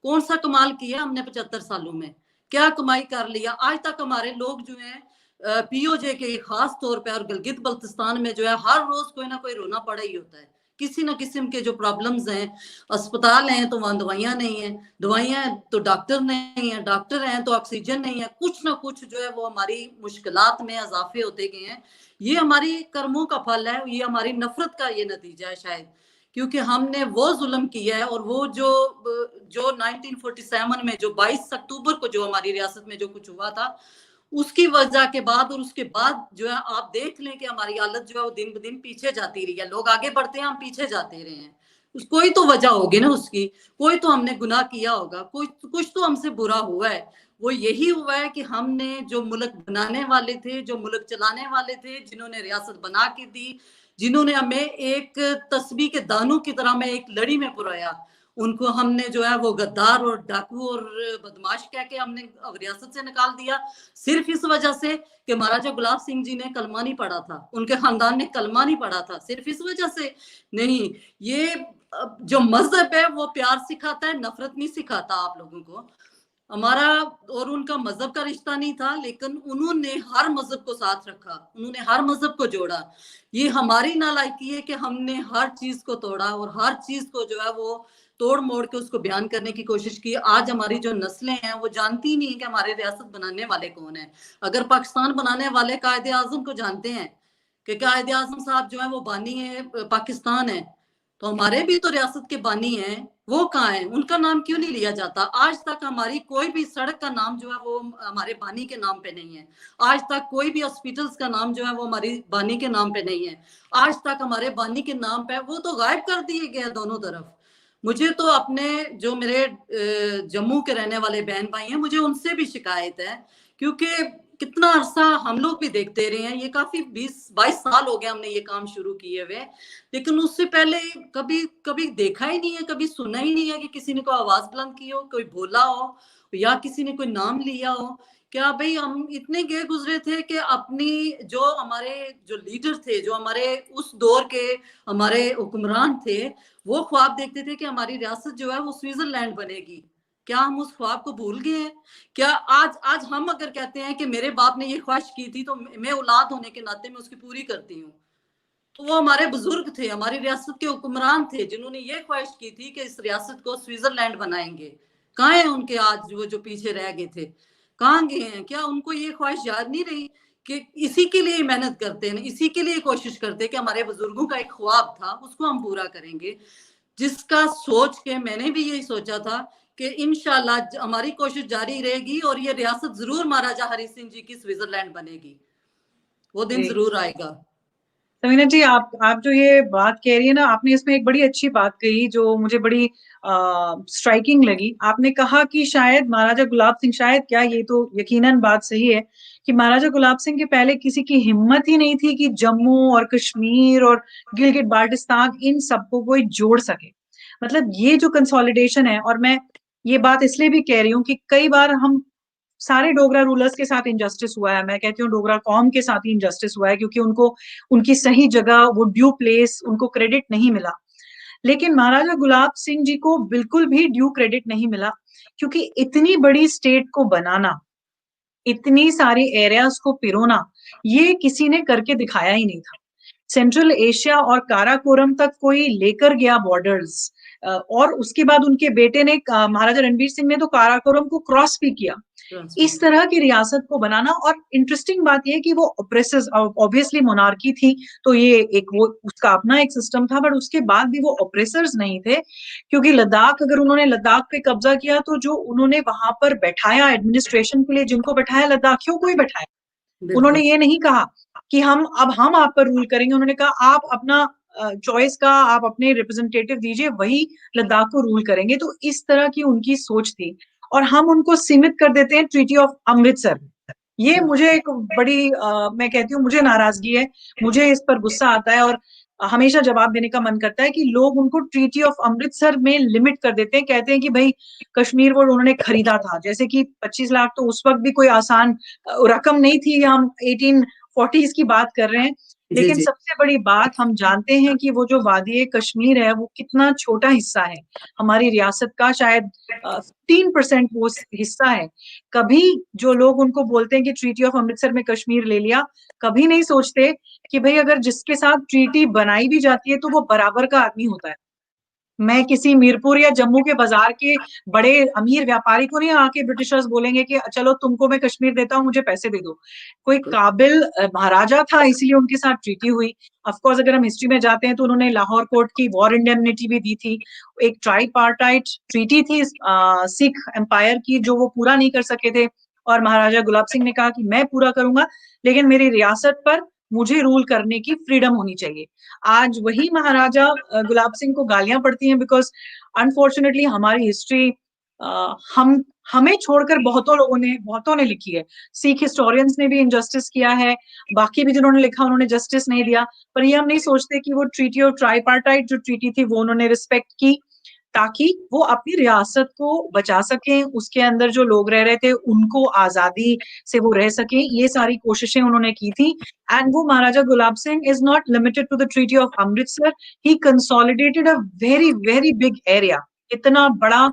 कौन सा कमाल किया हमने 75 सालों में, क्या कमाई कर लिया? आज तक हमारे लोग जो है पीओजे के खास तौर पे और गिलगित बल्तिस्तान में जो है हर रोज कोई ना कोई रोना पड़ा ही होता है, किसी ना किस्म के जो प्रॉब्लम्स हैं। अस्पताल हैं तो वहां दवाइयां नहीं है, दवाइयां तो डॉक्टर नहीं है, डॉक्टर हैं तो ऑक्सीजन नहीं है, कुछ ना कुछ जो है वो हमारी मुश्किलात में इजाफे होते गए हैं। ये हमारी कर्मों का फल है, ये हमारी नफरत का ये नतीजा है शायद, क्योंकि हमने वो जुल्म किया है। और वो जो 1947 में जो 22 अक्टूबर को जो हमारी रियासत में जो कुछ हुआ था, उसकी वजह के बाद और उसके बाद जो है आप देख लें कि हमारी हालत जो है वो दिन ब दिन पीछे जाती रही है। लोग आगे बढ़ते हैं, हम पीछे जाते रहे हैं। कोई तो वजह होगी ना उसकी, कोई तो हमने गुनाह किया होगा, कोई कुछ तो हमसे बुरा हुआ है। वो यही हुआ है कि हमने जो मुल्क बनाने वाले थे, जो मुल्क चलाने वाले थे, जिन्होंने रियासत बना के दी, जिन्होंने हमें एक तस्बीह के दानों की तरह में एक लड़ी में पुराया, उनको हमने जो है वो गद्दार और डाकू और बदमाश कह के हमने रियासत से निकाल दिया, सिर्फ इस वजह से कि महाराजा गुलाब सिंह जी ने कलमा नहीं पढ़ा था, उनके खानदान ने कलमा नहीं पढ़ा था, सिर्फ इस वजह से नहीं। ये जो मजहब है वो प्यार सिखाता है, नफरत नहीं सिखाता आप लोगों को। हमारा और उनका मजहब का रिश्ता नहीं था, लेकिन उन्होंने हर मजहब को साथ रखा, उन्होंने हर मजहब को जोड़ा। ये हमारी नालायकी है कि हमने हर चीज को तोड़ा और हर चीज को जो है वो तोड़ मोड़ के उसको बयान करने की कोशिश की। आज हमारी जो नस्लें हैं वो जानती नहीं कि हमारे रियासत बनाने वाले कौन है। अगर पाकिस्तान बनाने वाले कायदे आजम को जानते हैं कि कायदे आजम साहब जो है वो बानी है पाकिस्तान है, तो हमारे भी तो रियासत के बानी हैं, वो कहाँ है? उनका नाम क्यों नहीं लिया जाता? आज तक हमारी कोई भी सड़क का नाम जो है वो हमारे बानी के नाम पे नहीं है। आज तक कोई भी हॉस्पिटल्स का नाम जो है वो हमारी बानी के नाम पे नहीं है। आज तक हमारे बानी के नाम पे वो तो गायब कर दिए गए दोनों तरफ। मुझे तो अपने जो मेरे जम्मू के रहने वाले बहन भाई हैं, मुझे उनसे भी शिकायत है, क्योंकि कितना अरसा हम लोग भी देखते रहे हैं, ये काफी 20-22 साल हो गए हमने ये काम शुरू किए हुए, लेकिन उससे पहले कभी कभी देखा ही नहीं है, कभी सुना ही नहीं है कि किसी ने कोई आवाज बुलंद की हो, कोई बोला हो या किसी ने कोई नाम लिया हो। क्या भाई हम इतने गए गुजरे थे कि अपनी जो हमारे जो लीडर थे, जो हमारे उस दौर के हमारे हुक्मरान थे, वो ख्वाब देखते थे कि हमारी रियासत जो है वो स्विट्जरलैंड बनेगी। क्या हम उस ख्वाब को भूल गए हैं? क्या आज आज हम अगर कहते हैं कि मेरे बाप ने ये ख्वाहिश की थी तो मैं औलाद होने के नाते मैं उसकी पूरी करती हूँ, तो वो हमारे बुजुर्ग थे, हमारी रियासत के हुक्मरान थे जिन्होंने ये ख्वाहिश की थी कि इस रियासत को स्विट्जरलैंड बनाएंगे। कहाँ है उनके आज वो जो पीछे रह गए थे, कहाँ गए हैं? क्या उनको ये ख्वाहिश याद नहीं रही कि इसी के लिए मेहनत करते हैं, इसी के लिए कोशिश करते हैं कि हमारे बुजुर्गों का एक ख्वाब था उसको हम पूरा करेंगे, जिसका सोच के मैंने भी यही सोचा था कि इंशाल्लाह हमारी कोशिश जारी रहेगी और ये रियासत जरूर महाराजा हरि सिंह जी की स्विट्जरलैंड बनेगी, वो दिन जरूर आएगा। समीना जी, आप जो ये बात कह रही है ना, आपने इसमें एक बड़ी अच्छी बात कही जो मुझे बड़ी स्ट्राइकिंग लगी। आपने कहा कि शायद महाराजा गुलाब सिंह, शायद क्या, ये तो यकीनन बात सही है कि महाराजा गुलाब सिंह के पहले किसी की हिम्मत ही नहीं थी कि जम्मू और कश्मीर और गिलगित बाल्टिस्तान इन सबको कोई जोड़ सके। मतलब ये जो कंसोलिडेशन है, और मैं ये बात इसलिए भी कह रही हूँ कि कई बार हम सारे डोगरा रूलर्स के साथ इनजस्टिस हुआ है, मैं कहती हूँ डोगरा कौम के साथ ही इनजस्टिस हुआ है, क्योंकि उनको उनकी सही जगह, वो ड्यू प्लेस, उनको क्रेडिट नहीं मिला। लेकिन महाराजा गुलाब सिंह जी को बिल्कुल भी ड्यू क्रेडिट नहीं मिला, क्योंकि इतनी बड़ी स्टेट को बनाना, इतनी सारी एरियाज को पिरोना, ये किसी ने करके दिखाया ही नहीं था। सेंट्रल एशिया और काराकोरम तक कोई लेकर गया बॉर्डर्स, और उसके बाद उनके बेटे ने, महाराजा रणबीर सिंह ने तो काराकोरम को क्रॉस भी किया। इस तरह की रियासत को बनाना, और इंटरेस्टिंग बात यह कि वो ऑपरेसिव, ऑब्वियसली मोनार्की थी तो ये एक वो उसका अपना एक सिस्टम था, बट उसके बाद भी वो ऑपरेसर्स नहीं थे, क्योंकि लद्दाख, अगर उन्होंने लद्दाख पे कब्जा किया तो जो उन्होंने वहां पर बैठाया एडमिनिस्ट्रेशन के लिए, जिनको बैठाया, लद्दाखियों को ही बैठाया। उन्होंने ये नहीं कहा कि हम आप पर रूल करेंगे, उन्होंने कहा आप अपना चॉइस का, आप अपने रिप्रेजेंटेटिव दीजिए, वही लद्दाख को रूल करेंगे। तो इस तरह की उनकी सोच थी, और हम उनको सीमित कर देते हैं ट्रीटी ऑफ अमृतसर। ये मुझे एक बड़ी मैं कहती हूँ मुझे नाराजगी है, मुझे इस पर गुस्सा आता है, और हमेशा जवाब देने का मन करता है कि लोग उनको ट्रीटी ऑफ अमृतसर में लिमिट कर देते हैं, कहते हैं कि भाई कश्मीर वो उन्होंने खरीदा था, जैसे कि 25 लाख तो उस वक्त भी कोई आसान रकम नहीं थी, हम 1840s की बात कर रहे हैं। लेकिन सबसे बड़ी बात, हम जानते हैं कि वो जो वादी कश्मीर है वो कितना छोटा हिस्सा है हमारी रियासत का, शायद 15% वो हिस्सा है। कभी जो लोग उनको बोलते हैं कि ट्रीटी ऑफ अमृतसर में कश्मीर ले लिया, कभी नहीं सोचते कि भाई अगर जिसके साथ ट्रीटी बनाई भी जाती है तो वो बराबर का आदमी होता है। मैं किसी मीरपुर या जम्मू के बाजार के बड़े अमीर व्यापारी को नहीं आके ब्रिटिशर्स बोलेंगे कि चलो तुमको मैं कश्मीर देता हूँ, मुझे पैसे दे दो। कोई काबिल महाराजा था इसीलिए उनके साथ ट्रीटी हुई। ऑफ कोर्स अगर हम हिस्ट्री में जाते हैं तो उन्होंने लाहौर कोर्ट की वॉर इंडेमनिटी भी दी थी, एक ट्राइपार्टाइट ट्रीटी थी सिख एम्पायर की, जो वो पूरा नहीं कर सके थे, और महाराजा गुलाब सिंह ने कहा कि मैं पूरा करूंगा, लेकिन मेरी रियासत पर मुझे रूल करने की फ्रीडम होनी चाहिए। आज वही महाराजा गुलाब सिंह को गालियां पड़ती हैं, बिकॉज अनफॉर्चुनेटली हमारी हिस्ट्री हम हमें छोड़कर बहुतों ने लिखी है। सिख हिस्टोरियंस ने भी इनजस्टिस किया है, बाकी भी जिन्होंने लिखा उन्होंने जस्टिस नहीं दिया, पर ये हम नहीं सोचते कि वो ट्रीटी और ट्राइपार्टाइट जो ट्रीटी थी वो उन्होंने रिस्पेक्ट की, ताकि वो अपनी रियासत को बचा सकें, उसके अंदर जो लोग रह रहे थे उनको आजादी से वो रह सकें, ये सारी कोशिशें उन्होंने की थी। एंड वो Maharaja Gulab Singh is not limited to the treaty of Amritsar, he consolidated a very very big area, इतना बड़ा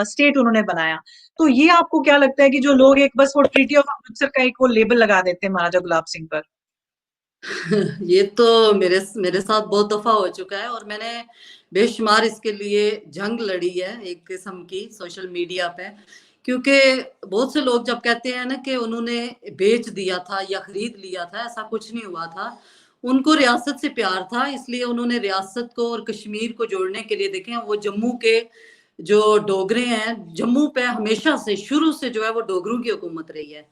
स्टेट उन्होंने बनाया। तो ये आपको क्या लगता है कि जो लोग एक बस वो ट्रीटी ऑफ अमृतसर का एक वो लेबल लगा देते हैं महाराजा गुलाब सिंह पर? ये तो मेरे साथ बहुत दफा हो चुका है, और मैंने बेशुमार इसके लिए जंग लड़ी है एक किस्म की सोशल मीडिया पे, क्योंकि बहुत से लोग जब कहते हैं ना कि उन्होंने बेच दिया था या खरीद लिया था, ऐसा कुछ नहीं हुआ था। उनको रियासत से प्यार था, इसलिए उन्होंने रियासत को और कश्मीर को जोड़ने के लिए, देखें वो जम्मू के जो डोगरे हैं, जम्मू पे हमेशा से शुरू से जो है वो डोगरों की हुकूमत रही है,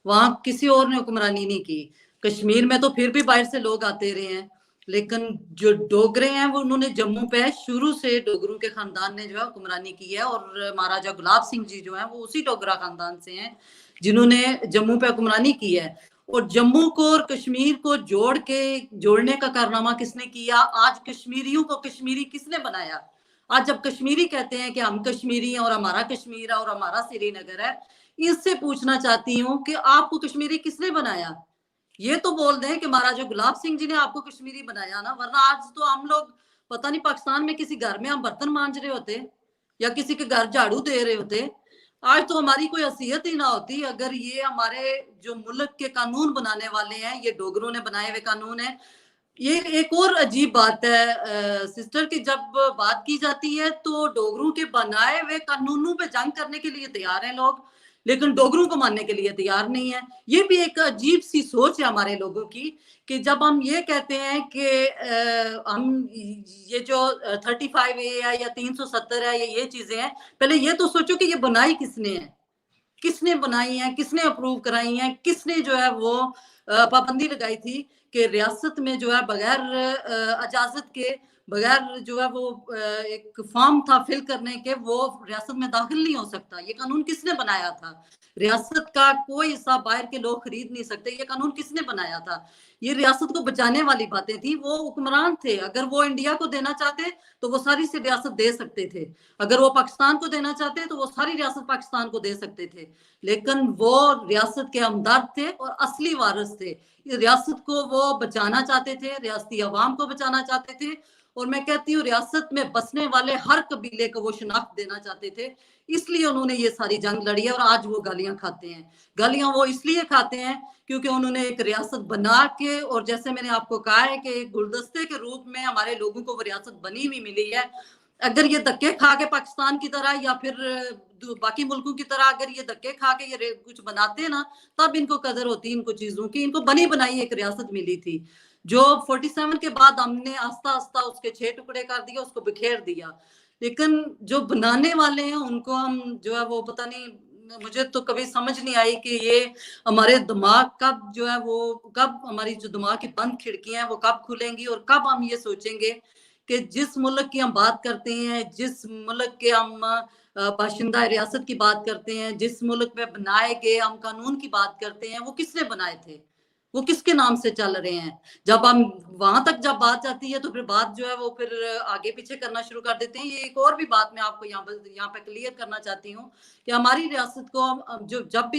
वहां किसी और ने हुक्मरानी नहीं की। कश्मीर में तो फिर भी बाहर से लोग आते रहे हैं, लेकिन जो डोगरे हैं वो उन्होंने जम्मू पे शुरू से डोगरों के खानदान ने जो है हुक्मरानी की है, और महाराजा गुलाब सिंह जी जो है वो उसी डोगरा खानदान से हैं जिन्होंने जम्मू पे हुक्मरानी की है। और जम्मू को और कश्मीर को जोड़ने का कारनामा किसने किया? आज कश्मीरियों को कश्मीरी किसने बनाया? आज जब कश्मीरी कहते हैं कि हम कश्मीरी हैं और हमारा कश्मीर है और हमारा श्रीनगर है, इससे पूछना चाहती हूँ कि आपको कश्मीरी किसने बनाया? ये तो बोल दें कि महाराजा गुलाब सिंह जी ने आपको कश्मीरी बनाया ना, वरना आज तो हम लोग पता नहीं पाकिस्तान में किसी घर में हम बर्तन मांज रहे होते या किसी के घर झाड़ू दे रहे होते। आज तो हमारी कोई हैसियत ही ना होती अगर ये हमारे जो मुल्क के कानून बनाने वाले हैं ये डोगरों ने बनाए हुए कानून है। ये एक और अजीब बात है सिस्टर कि जब बात की जाती है तो डोगरों के बनाए हुए कानूनों पे जंग करने के लिए तैयार हैं लोग, लेकिन डोगरों को मानने के लिए तैयार नहीं है। ये भी एक अजीब सी सोच है हमारे लोगों की कि जब हम ये कहते हैं कि हम ये जो 35A है या 370 है ये चीजें हैं, पहले ये तो सोचो कि ये बनाई किसने है, किसने बनाई है, किसने अप्रूव कराई है, किसने जो है वो पाबंदी लगाई थी कि रियासत में जो है बगैर इजाजत के, बगैर जो है वो एक फॉर्म था फिल करने के, वो रियासत में दाखिल नहीं हो सकता। ये कानून किसने बनाया था? रियासत का कोई हिस्सा बाहर के लोग खरीद नहीं सकते, ये कानून किसने बनाया था? ये रियासत को बचाने वाली बातें थी। वो हुक्मरान थे, अगर वो इंडिया को देना चाहते तो वो सारी सी रियासत दे सकते थे, अगर वो पाकिस्तान को देना चाहते तो वो सारी रियासत पाकिस्तान को दे सकते थे, लेकिन वो रियासत के हमदर्द थे और असली वारिस थे। रियासत को वो बचाना चाहते थे, रियासती अवाम को बचाना चाहते थे, और मैं कहती हूँ रियासत में बसने वाले हर कबीले को वो शनाख्त देना चाहते थे। इसलिए उन्होंने ये सारी जंग लड़ी है और आज वो गालियां खाते हैं। गालियां वो इसलिए खाते हैं क्योंकि उन्होंने एक रियासत बना के, और जैसे मैंने आपको कहा है कि एक गुलदस्ते के रूप में हमारे लोगों को वो रियासत बनी हुई मिली है। अगर ये धक्के खा के पाकिस्तान की तरह या फिर बाकी मुल्कों की तरह अगर ये धक्के खा के ये कुछ बनाते ना, तब इनको कदर होती इनको चीजों की। इनको बनी बनाई एक रियासत मिली थी जो 47 के बाद हमने आस्ता आस्ता उसके 6 टुकड़े कर दिया, उसको बिखेर दिया। लेकिन जो बनाने वाले हैं उनको हम जो है वो पता नहीं, मुझे तो कभी समझ नहीं आई कि ये हमारे दिमाग कब जो है वो, कब हमारी जो दिमाग की बंद खिड़कियां हैं वो कब खुलेंगी और कब हम ये सोचेंगे कि जिस मुल्क की हम बात करते हैं, जिस मुल्क के हम बाशिंदा रियासत की बात करते हैं, जिस मुल्क में बनाए गए हम कानून की बात करते हैं, वो किसने बनाए थे, वो किसके नाम से चल रहे हैं। जब हम वहां तक जब बात जाती है तो फिर बात जो है वो फिर आगे पीछे करना शुरू कर देते हैं। ये एक और भी बात मैं आपको यहाँ पे क्लियर करना चाहती हूँ कि हमारी रियासत को जो जब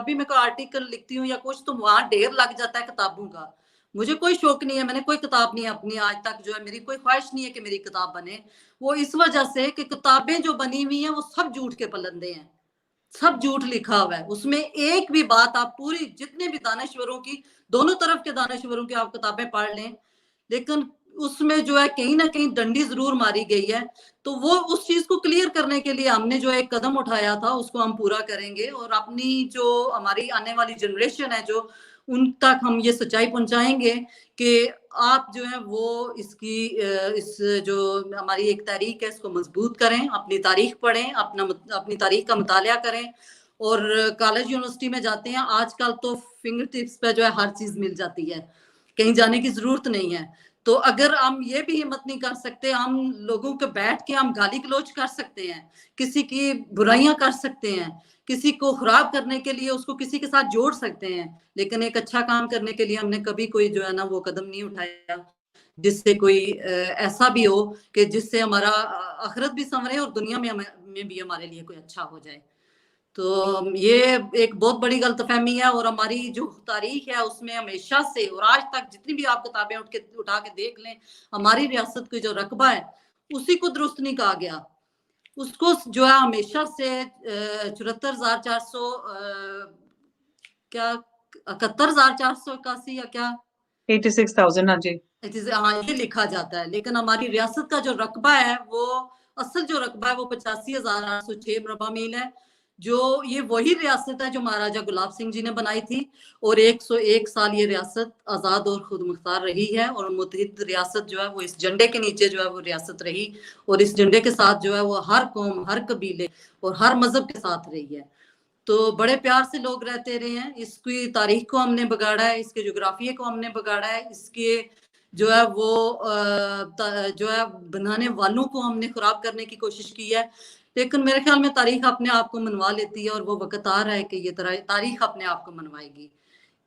भी मैं कोई आर्टिकल लिखती हूँ या कुछ, तो वहां ढेर लग जाता है किताबों का। मुझे कोई शौक नहीं है, मैंने कोई किताब नहीं अपनी आज तक जो है, मेरी कोई ख्वाहिश नहीं है कि मेरी किताब बने। वो इस वजह से कि किताबें जो बनी हुई हैं वो सब झूठ के पलंदे हैं, सब झूठ लिखा हुआ है। उसमें एक भी बात आप पूरी जितने भी दानश्वरों की, दोनों तरफ के दानश्वरों की आप किताबें पढ़ लें, लेकिन उसमें जो है कहीं ना कहीं डंडी जरूर मारी गई है। तो वो उस चीज को क्लियर करने के लिए हमने जो एक कदम उठाया था उसको हम पूरा करेंगे, और अपनी जो हमारी आने वाली जनरेशन है जो, उन तक हम ये सच्चाई पहुंचाएंगे कि आप जो है वो इसकी इस जो हमारी एक तारीख है इसको मजबूत करें, अपनी तारीख पढ़ें, अपनी तारीख का मुतालिया करें। और कॉलेज यूनिवर्सिटी में जाते हैं आजकल तो फिंगर टिप्स पे जो है हर चीज मिल जाती है, कहीं जाने की जरूरत नहीं है। तो अगर हम ये भी हिम्मत नहीं कर सकते, हम लोगों के बैठ के हम गाली गलौज कर सकते हैं, किसी की बुराइयां कर सकते हैं, किसी को खराब करने के लिए उसको किसी के साथ जोड़ सकते हैं, लेकिन एक अच्छा काम करने के लिए हमने कभी कोई जो है ना वो कदम नहीं उठाया जिससे कोई ऐसा भी हो कि जिससे हमारा आखिरत भी संवरे और दुनिया में भी हमारे लिए कोई अच्छा हो जाए। तो ये एक बहुत बड़ी गलतफहमी है, और हमारी जो तारीख है उसमें हमेशा से और आज तक जितनी भी आप किताबें उठा के देख लें, हमारी रियासत की जो रकबा है उसी को दुरुस्त नहीं कहा गया। उसको जो है हमेशा से 74,400 क्या 71,481 या क्या 86,000, हाँ जी। हाँ ये लिखा जाता है, लेकिन हमारी रियासत का जो रकबा है वो असल जो रकबा है वो 85,806 मरबा मील है। जो ये वही रियासत है जो महाराजा गुलाब सिंह जी ने बनाई थी, और 101 साल ये रियासत आज़ाद और खुद मुख्तार रही है, और मुत्तहिद रियासत जो है वो इस झंडे के नीचे जो है वो रियासत रही, और इस झंडे के साथ जो है वो हर कौम, हर कबीले और हर मजहब के साथ रही है। तो बड़े प्यार से लोग रहते रहे हैं। इसकी तारीख को हमने बिगाड़ा है, इसके जोग्राफिया को हमने बिगाड़ा है, इसके जो है वो जो है बनाने वालों को हमने खराब करने की कोशिश की है। लेकिन मेरे ख्याल में तारीख अपने आप को मनवा लेती है, और वो वक्त आ रहा है कि ये तारीख अपने आप को मनवाएगी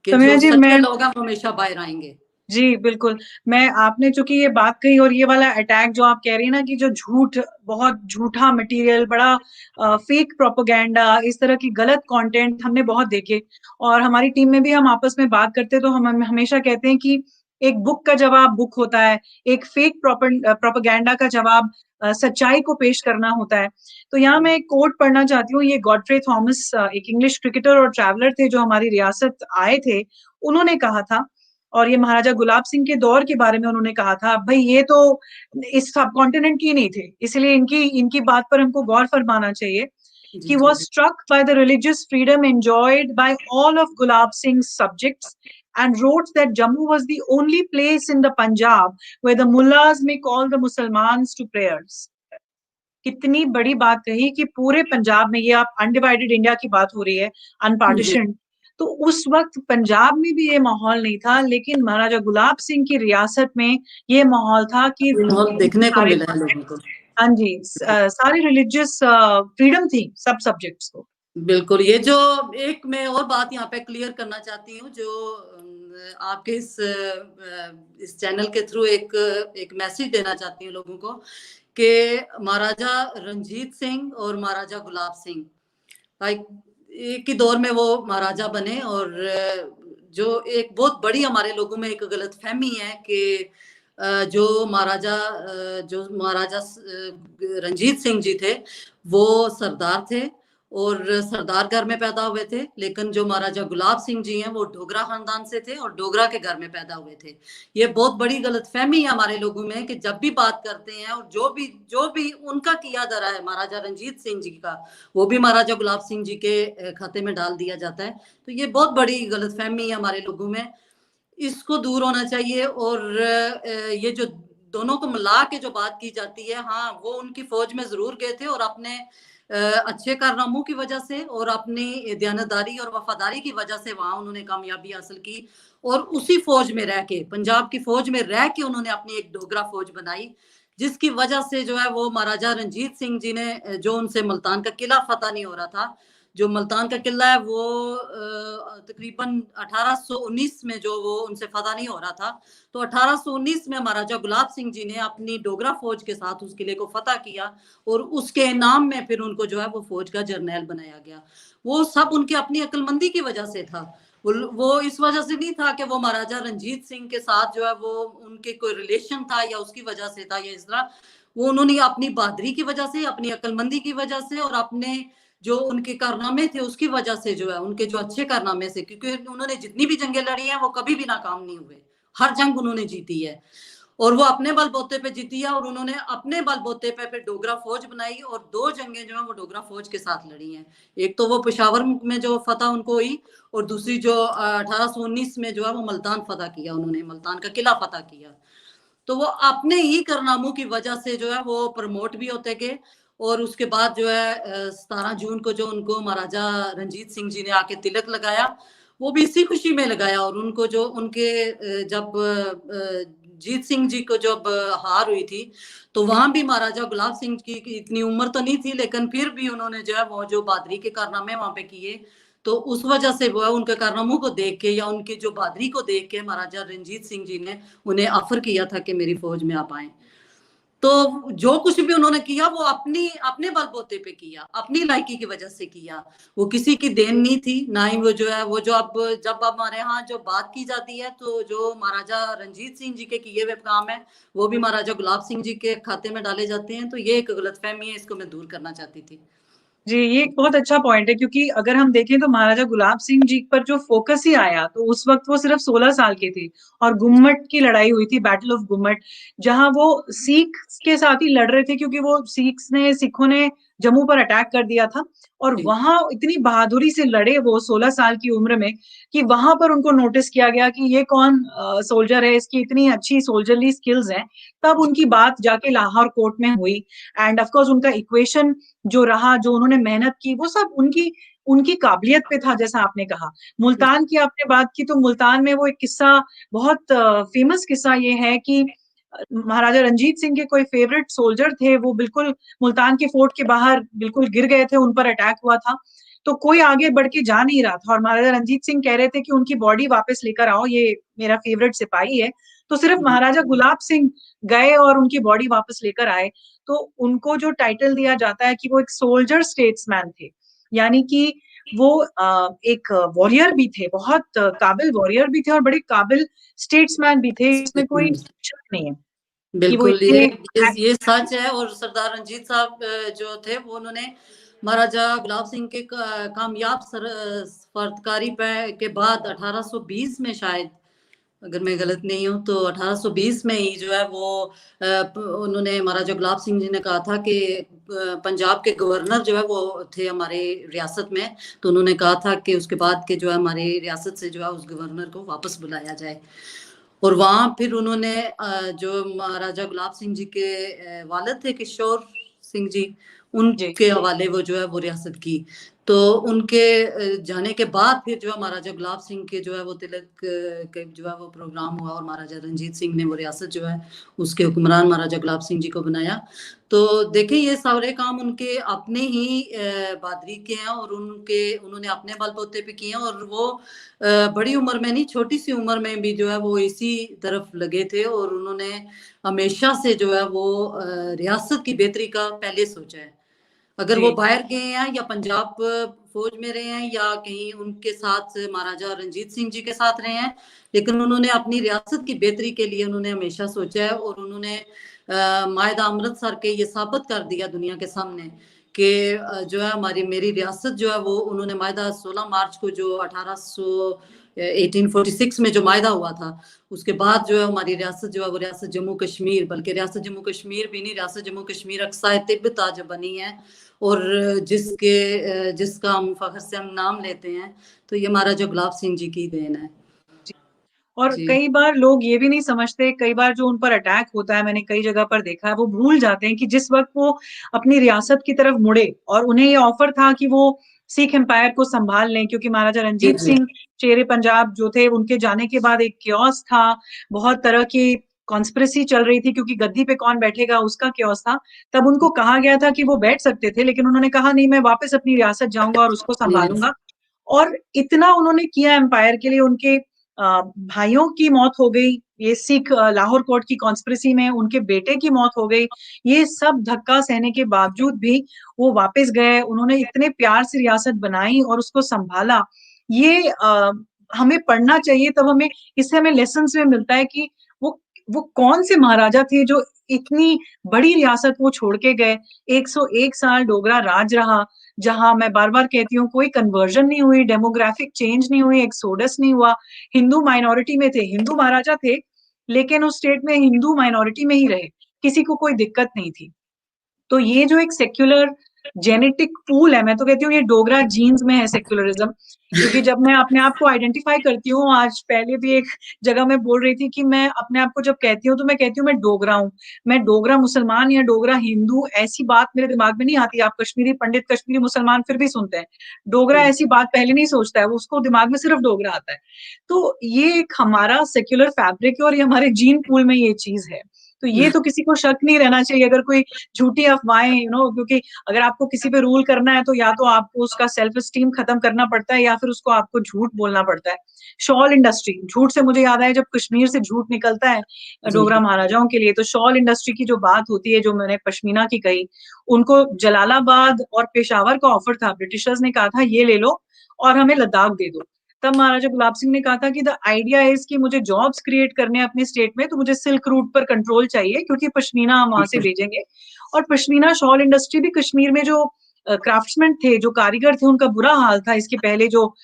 कि जो जी सच्चे लोग हैं वो हमेशा बाहर आएंगे। जी, बिल्कुल। मैं आपने चूँकि ये बात कही और ये वाला अटैक जो आप कह रही हैं ना कि जो झूठ, बहुत झूठा मटीरियल, बड़ा फेक प्रोपेगेंडा, इस तरह की गलत कंटेंट हमने बहुत देखे और हमारी टीम में भी हम आपस में बात करते हैं तो हम हमेशा कहते हैं कि एक बुक का जवाब बुक होता है, एक फेक प्रोपेगेंडा का जवाब सच्चाई को पेश करना होता है। तो यहाँ मैं एक कोट पढ़ना चाहती हूँ, ये गॉडफ्रे थॉमस एक इंग्लिश क्रिकेटर और ट्रैवलर थे जो हमारी रियासत आए थे। उन्होंने कहा था और ये महाराजा गुलाब सिंह के दौर के बारे में उन्होंने कहा था, भई ये तो इस सबकॉन्टिनेंट के नहीं थे, इसलिए इनकी इनकी बात पर हमको गौर फरमाना चाहिए। जी, He ji, was ji. struck by the religious freedom enjoyed by all of Gulab Singh's subjects and wrote that Jammu was the only place in the Punjab where the mullahs may call the Muslimans to prayers. कितनी बड़ी बात कही कि पूरे पंजाब में, ये आप undivided India की बात हो रही है, जी, अनपार्टीशन्ड, तो उस वक़्त पंजाब में भी ये माहौल नहीं था, लेकिन महाराजा गुलाब सिंह की रियासत में ये माहौल था कि ये माहौल देखने को सारे मिला है लोगों सब्जेक्ट्स, को। हाँ जी, सारी रिलीजियस फ्रीडम थी सब सब्जेक्ट्स को। बिल्कुल, ये जो एक मैं और बात यहाँ पे क्लियर करना चाहती हूँ जो आपके इस चैनल के थ्रू एक एक मैसेज देना चाहती हूँ लोगों को कि महाराजा रणजीत सिंह और महाराजा गुलाब सिंह लाइक एक ही दौर में वो महाराजा बने और जो एक बहुत बड़ी हमारे लोगों में एक गलतफ़हमी है कि जो महाराजा रंजीत सिंह जी थे, वो सरदार थे और सरदार घर में पैदा हुए थे, लेकिन जो महाराजा गुलाब सिंह जी हैं, वो डोगरा ख़ानदान से थे और डोगरा के घर में पैदा हुए थे। ये बहुत बड़ी गलतफ़हमी है हमारे लोगों में कि जब भी बात करते हैं और जो भी उनका किया जा रहा है महाराजा रंजीत सिंह जी का, वो भी महाराजा गुलाब सिंह जी के खाते में डाल दिया जाता है। तो ये बहुत बड़ी गलतफ़हमी है हमारे लोगों में, इसको दूर होना चाहिए और ये जो दोनों को मिला के जो बात की जाती है, हाँ, वो उनकी फ़ौज में ज़रूर गए थे और अपने अच्छे कारनामों की वजह से और अपनी दयानतदारी और वफ़ादारी की वजह से वहाँ उन्होंने कामयाबी हासिल की और उसी फ़ौज में रह के, पंजाब की फ़ौज में रह के उन्होंने अपनी एक डोगरा फ़ौज बनाई, जिसकी वजह से जो है वो महाराजा रणजीत सिंह जी ने जो उनसे मुल्तान का किला फ़तह नहीं हो रहा था, जो मुल्तान का किला है वो तकरीबन 1819 में जो वो उनसे फ़तह नहीं हो रहा था, तो 1819 में महाराजा गुलाब सिंह जी ने अपनी डोगरा फ़ौज के साथ उस किले को फ़तह किया और उसके इनाम में फिर उनको जो है वो फ़ौज का जर्नैल बनाया गया। वो सब उनकी अपनी अक्लमंदी की वजह से था। वो इस वजह से नहीं था कि वो महाराजा रणजीत सिंह के साथ जो है वो उनके कोई रिलेशन था या उसकी वजह से था या इस तरह, वो उन्होंने अपनी बहादुरी की वजह से, अपनी अक्लमंदी की वजह से और अपने जो उनके कारनामे थे उसकी वजह से जो है उनके जो अच्छे कारनामे से, क्योंकि उन्होंने जितनी भी जंगें लड़ी हैं वो कभी भी नाकाम नहीं हुए, हर जंग उन्होंने जीती है और वो अपने बलबूते पे जीती है और उन्होंने अपने बलबूते पे फिर डोगरा फौज बनाई और 2 जंगें जो हैं वो डोगरा फौज के साथ लड़ी हैं। एक तो वो पेशावर में जो फतह उनको हुई और दूसरी जो 1819 में जो है वो मुल्तान फतह किया उन्होंने, मुल्तान का किला फतह किया। तो वो अपने ही कारनामों की वजह से जो है वो प्रमोट भी होते गए और उसके बाद जो है 17 जून को जो उनको महाराजा रणजीत सिंह जी ने आके तिलक लगाया, वो भी इसी खुशी में लगाया और उनको जो उनके जब जीत सिंह जी को जब हार हुई थी, तो वहाँ भी महाराजा गुलाब सिंह की इतनी उम्र तो नहीं थी, लेकिन फिर भी उन्होंने जो है वो जो बहादुरी के कारनामे वहाँ पे किए, तो उस वजह से वो है उनके कारनामों को देख के या उनकी जो बहादुरी को देख के महाराजा रणजीत सिंह जी ने उन्हें ऑफर किया था कि मेरी फौज में आप आएँ। तो जो कुछ भी उन्होंने किया वो अपने बलबूते पे किया, अपनी लायकी की वजह से किया। वो किसी की देन नहीं थी, ना ही वो जो है वो जो अब जब हमारे यहाँ जो बात की जाती है तो जो महाराजा रणजीत सिंह जी के किए हुए काम है, वो भी महाराजा गुलाब सिंह जी के खाते में डाले जाते हैं, तो ये एक गलतफ़हमी है, इसको मैं दूर करना चाहती थी। जी, ये एक बहुत अच्छा पॉइंट है क्योंकि अगर हम देखें तो महाराजा गुलाब सिंह जी पर जो फ़ोकस ही आया, तो उस वक़्त वो सिर्फ़ 16 साल के थे और गुम्मट की लड़ाई हुई थी, बैटल ऑफ गुम्मट, जहाँ वो सिख्स के साथ ही लड़ रहे थे क्योंकि वो सिखों ने जम्मू पर अटैक कर दिया था और जी, वहाँ इतनी बहादुरी से लड़े वो 16 साल की उम्र में कि वहाँ पर उनको नोटिस किया गया कि ये कौन सोल्जर है, इसकी इतनी अच्छी सोल्जरली स्किल्स हैं। तब जी, उनकी बात जाके लाहौर कोर्ट में हुई एंड ऑफ कोर्स उनका इक्वेशन जो रहा, जो उन्होंने मेहनत की, वो सब उनकी उनकी काबिलियत पे था जैसा आपने कहा। मुल्तान की आपने बात की तो मुल्तान में वो एक किस्सा बहुत फ़ेमस किस्सा ये है कि महाराजा रंजीत सिंह के कोई फ़ेवरेट सोल्जर थे, वो बिल्कुल मुल्तान के फोर्ट के बाहर बिल्कुल गिर गए थे, उन पर अटैक हुआ था। तो कोई आगे बढ़ के जा नहीं रहा था, और महाराजा रंजीत सिंह कह रहे थे कि उनकी बॉडी वापस लेकर आओ, ये मेरा फेवरेट सिपाही है। तो सिर्फ महाराजा गुलाब सिंह गए और उनकी बॉडी वापस लेकर आए। तो उनको जो टाइटल दिया जाता है कि वो एक सोल्जर स्टेट्समैन थे, यानी कि वो एक वॉरियर भी थे, बहुत काबिल वॉरियर भी थे और बड़े काबिल स्टेट्समैन भी थे, इसमें कोई शक नहीं है कि वो बिल्कुल, इतने ये सच है। और सरदार रंजीत साहब जो थे वो उन्होंने महाराजा गुलाब सिंह के कामयाब सफारतकारी के बाद 1820 में, शायद अगर मैं गलत नहीं हूँ, तो 1820 में ही जो है वो उन्होंने, महाराजा गुलाब सिंह जी ने कहा था कि पंजाब के गवर्नर जो है वो थे हमारे रियासत में, तो उन्होंने कहा था कि उसके बाद के जो है हमारी रियासत से जो है उस गवर्नर को वापस बुलाया जाए। और वहां फिर उन्होंने जो महाराजा गुलाब सिंह जी के वालिद थे किशोर सिंह जी, उनके हवाले वो जो है वो रियासत की। तो उनके जाने के बाद फिर जो है महाराजा गुलाब सिंह के जो है वो तिलक के जो है वो प्रोग्राम हुआ, और महाराजा रंजीत सिंह ने वो रियासत जो है उसके हुक्मरान महाराजा गुलाब सिंह जी को बनाया। तो देखिए ये सारे काम उनके अपने ही बहादुरी के हैं, और उन्होंने अपने बलबूते पे किए हैं। और वो बड़ी उम्र में नहीं, छोटी सी उम्र में भी जो है वो इसी तरफ लगे थे, और उन्होंने हमेशा से जो है वो रियासत की बेहतरी का पहले सोचा है। अगर वो बाहर गए हैं या पंजाब फौज में रहे हैं या कहीं उनके साथ महाराजा रंजीत सिंह जी के साथ रहे हैं, लेकिन उन्होंने अपनी रियासत की बेहतरी के लिए उन्होंने हमेशा सोचा है। और उन्होंने मायदा अमृतसर के ये साबित कर दिया दुनिया के सामने कि जो है मेरी रियासत जो है वो, उन्होंने मायदा 16 मार्च को जो 1846 में जो मायदा हुआ था, उसके बाद जो है हमारी रियासत जो है वो रियासत जम्मू कश्मीर, बल्कि रियासत जम्मू कश्मीर भी नहीं, रियासत जम्मू कश्मीर अक्साय तिब्बत आज बनी है, और जिसका हम फखर से हम नाम लेते हैं, तो ये महाराजा गुलाब सिंह जी की देन है। और कई बार लोग ये भी नहीं समझते, कई बार जो उन पर अटैक होता है, मैंने कई जगह पर देखा है, वो भूल जाते हैं कि जिस वक्त वो अपनी रियासत की तरफ मुड़े और उन्हें ये ऑफर था कि वो सिख एम्पायर को संभाल लें, क्योंकि महाराजा रंजीत सिंह शेरे पंजाब जो थे, उनके जाने के बाद एक क्योस था, बहुत तरह की कॉन्स्पिरेसी चल रही थी, क्योंकि गद्दी पे कौन बैठेगा उसका क्योस था। तब उनको कहा गया था कि वो बैठ सकते थे, लेकिन उन्होंने कहा नहीं, मैं वापस अपनी रियासत जाऊंगा और उसको संभालूंगा। और इतना उन्होंने किया एम्पायर के लिए। उनके भाइयों की मौत हो गई, ये सिख लाहौर कोर्ट की कॉन्स्पिरेसी में उनके बेटे की मौत हो गई। ये सब धक्का सहने के बावजूद भी वो वापस गए, उन्होंने इतने प्यार से रियासत बनाई और उसको संभाला। ये हमें पढ़ना चाहिए, तब हमें इससे हमें लेसन में मिलता है कि वो कौन से महाराजा थे जो इतनी बड़ी रियासत वो छोड़ के गए। 101 साल डोगरा राज रहा, जहां मैं बार बार कहती हूँ कोई कन्वर्जन नहीं हुई, डेमोग्राफिक चेंज नहीं हुई, एक्सोडस नहीं हुआ। हिंदू माइनॉरिटी में थे, हिंदू महाराजा थे, लेकिन उस स्टेट में हिंदू माइनॉरिटी में ही रहे, किसी को कोई दिक्कत नहीं थी। तो ये जो एक सेक्युलर जेनेटिक पूल है, मैं तो कहती हूँ ये डोगरा जीन्स में है सेक्युलरिज्म। क्योंकि जब मैं अपने आप को आइडेंटिफाई करती हूँ, आज पहले भी एक जगह में बोल रही थी कि मैं अपने आप को जब कहती हूँ तो मैं कहती हूँ मैं डोगरा हूँ। मैं डोगरा मुसलमान या डोगरा हिंदू ऐसी बात मेरे दिमाग में नहीं आती। आप कश्मीरी पंडित, कश्मीरी मुसलमान फिर भी सुनते हैं, डोगरा ऐसी बात पहले नहीं सोचता है, उसको दिमाग में सिर्फ डोगरा आता है। तो ये एक हमारा सेक्युलर फैब्रिक है और ये हमारे जीन पूल में ये चीज है। तो ये तो किसी को शक नहीं रहना चाहिए अगर कोई झूठी अफवाहें, क्योंकि अगर आपको किसी पे रूल करना है तो या तो आपको उसका सेल्फ एस्टीम खत्म करना पड़ता है या फिर उसको आपको झूठ बोलना पड़ता है। शॉल इंडस्ट्री, झूठ से मुझे याद आया, जब कश्मीर से झूठ निकलता है डोगरा महाराजाओं के लिए, तो शॉल इंडस्ट्री की जो बात होती है, जो मैंने पश्मीना की कही, उनको जलालाबाद और पेशावर का ऑफर था, ब्रिटिशर्स ने कहा था ये ले लो और हमें लद्दाख दे दो। तब महाराजा गुलाब सिंह ने कहा था कि द आइडिया इज कि मुझे जॉब्स क्रिएट करने अपने स्टेट में, तो मुझे सिल्क रूट पर कंट्रोल चाहिए, क्योंकि पश्मीना हम वहां से भेजेंगे। और पश्मीना शॉल इंडस्ट्री भी, कश्मीर में जो क्राफ्ट्समैन थे, जो कारीगर थे, उनका बुरा हाल था इसके पहले जो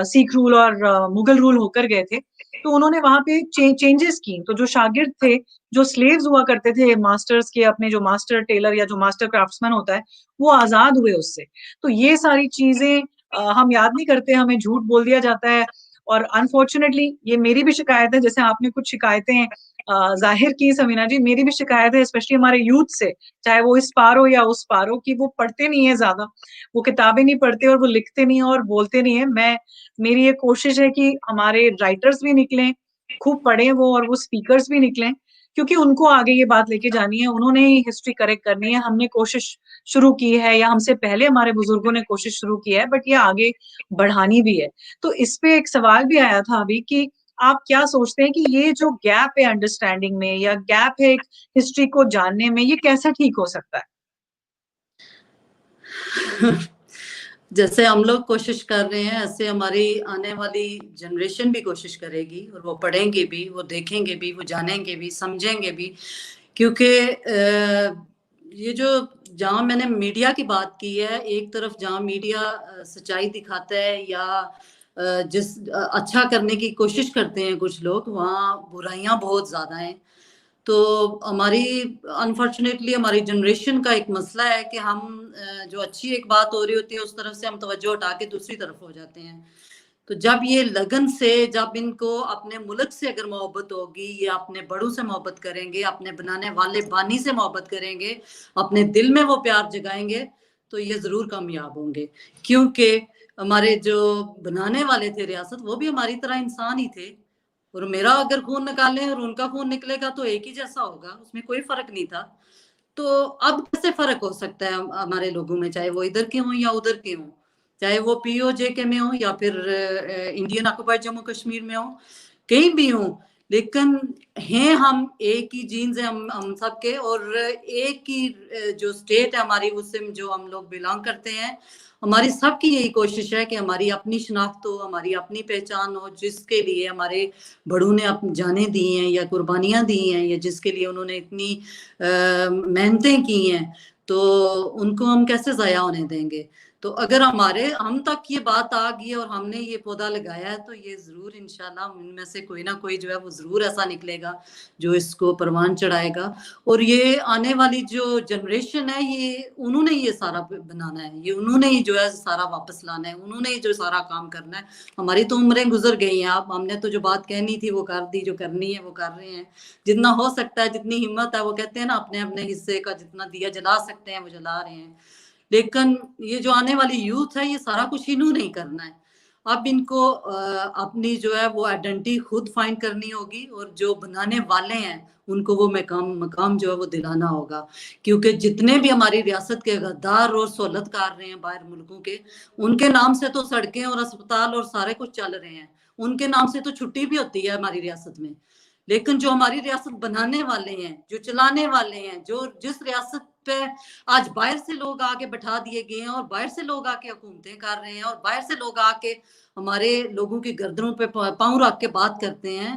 सिख रूल और मुगल रूल होकर गए थे। तो उन्होंने वहां पे चेंजेस की। तो जो शागिर्द थे, जो स्लेव्स हुआ करते थे मास्टर्स के, अपने जो मास्टर टेलर या जो मास्टर क्राफ्ट्समैन होता है, वो आजाद हुए उससे। तो ये सारी चीजें हम याद नहीं करते, हमें झूठ बोल दिया जाता है। और अनफॉर्चुनेटली ये मेरी भी शिकायत है, जैसे आपने कुछ शिकायतें जाहिर की समीना जी, मेरी भी शिकायत है स्पेशली हमारे यूथ से, चाहे वो इस पार हो या उस पार हो, कि वो पढ़ते नहीं है ज्यादा, वो किताबें नहीं पढ़ते और वो लिखते नहीं है और बोलते नहीं है। मेरी ये कोशिश है कि हमारे राइटर्स भी निकलें, खूब पढ़े वो, और वो स्पीकर्स भी निकलें, क्योंकि उनको आगे ये बात लेके जानी है, उन्होंने ही हिस्ट्री करेक्ट करनी है। हमने कोशिश शुरू की है, या हमसे पहले हमारे बुजुर्गों ने कोशिश शुरू की है, बट ये आगे बढ़ानी भी है। तो इस पे एक सवाल भी आया था अभी कि आप क्या सोचते हैं कि ये जो गैप है अंडरस्टैंडिंग में, या गैप है हिस्ट्री को जानने में, ये कैसे ठीक हो सकता है? जैसे हम लोग कोशिश कर रहे हैं, ऐसे हमारी आने वाली जनरेशन भी कोशिश करेगी, और वो पढ़ेंगे भी, वो देखेंगे भी, वो जानेंगे भी, समझेंगे भी। क्योंकि ये जो जहाँ मैंने मीडिया की बात की है, एक तरफ जहाँ मीडिया सच्चाई दिखाता है या अच्छा करने की कोशिश करते हैं कुछ लोग, वहाँ बुराइयां बहुत ज्यादा हैं। तो हमारी अनफॉर्चुनेटली हमारी जनरेशन का एक मसला है कि हम जो अच्छी एक बात हो रही होती है उस तरफ से हम तवज्जो हटा के दूसरी तरफ हो जाते हैं। तो जब ये लगन से, जब इनको अपने मुल्क से अगर मोहब्बत होगी, ये अपने बड़ों से मोहब्बत करेंगे, अपने बनाने वाले बानी से मोहब्बत करेंगे, अपने दिल में वो प्यार जगाएंगे, तो ये जरूर कामयाब होंगे। क्योंकि हमारे जो बनाने वाले थे रियासत, वो भी हमारी तरह इंसान ही थे, और मेरा अगर खून निकालें और उनका खून निकलेगा तो एक ही जैसा होगा, उसमें कोई फर्क नहीं था। तो अब कैसे फर्क हो सकता है हमारे लोगों में, चाहे वो इधर के हों या उधर के हों, चाहे वो पीओजे के में हो या फिर इंडियन ऑक्युपाइड जम्मू कश्मीर में हो, कहीं भी हो, लेकिन हैं हम एक ही जीन्स है हम सबके, और एक ही जो स्टेट है हमारी, उससे जो हम लोग बिलोंग करते हैं। हमारी सबकी यही कोशिश है कि हमारी अपनी शनाख्त हो, हमारी अपनी पहचान हो, जिसके लिए हमारे बड़ों ने अपनी जानें दी हैं या कुर्बानियां दी हैं, या जिसके लिए उन्होंने इतनी मेहनतें की हैं, तो उनको हम कैसे ज़ाया होने देंगे। तो अगर हम तक ये बात आ गई और हमने ये पौधा लगाया है, तो ये ज़रूर इंशाल्लाह उनमें से कोई ना कोई जो है वो ज़रूर ऐसा निकलेगा जो इसको परवान चढ़ाएगा। और ये आने वाली जो जनरेशन है, ये उन्होंने ये सारा बनाना है, ये उन्होंने ही जो है सारा वापस लाना है, उन्होंने ही जो सारा काम करना है। हमारी तो उम्रें गुजर गई हैं, अब हमने तो जो बात कहनी थी वो कर दी, जो करनी है वो कर रहे हैं। जितना हो सकता है, जितनी हिम्मत है, वो कहते हैं ना, अपने अपने हिस्से का जितना दिया जला सकते हैं वो जला रहे हैं। लेकिन ये जो आने वाली यूथ है, ये सारा कुछ इन्होंने ही करना है। अब इनको अपनी जो है वो आइडेंटिटी खुद फाइंड करनी होगी, और जो बनाने वाले हैं उनको वो मकाम जो है वो दिलाना होगा। क्योंकि जितने भी हमारी रियासत के गद्दार और सहूलतकार रहे हैं बाहर मुल्कों के, उनके नाम से तो सड़कें और अस्पताल और सारे कुछ चल रहे हैं, उनके नाम से तो छुट्टी भी होती है हमारी रियासत में। लेकिन जो हमारी रियासत बनाने वाले हैं, जो चलाने वाले हैं, जो जिस रियासत पे आज बाहर से लोग आके बैठा दिए गए हैं, और बाहर से लोग आके हुकूमतें कर रहे हैं, और बाहर से लोग आके हमारे लोगों की गर्दनों पे पांव रख के बात करते हैं,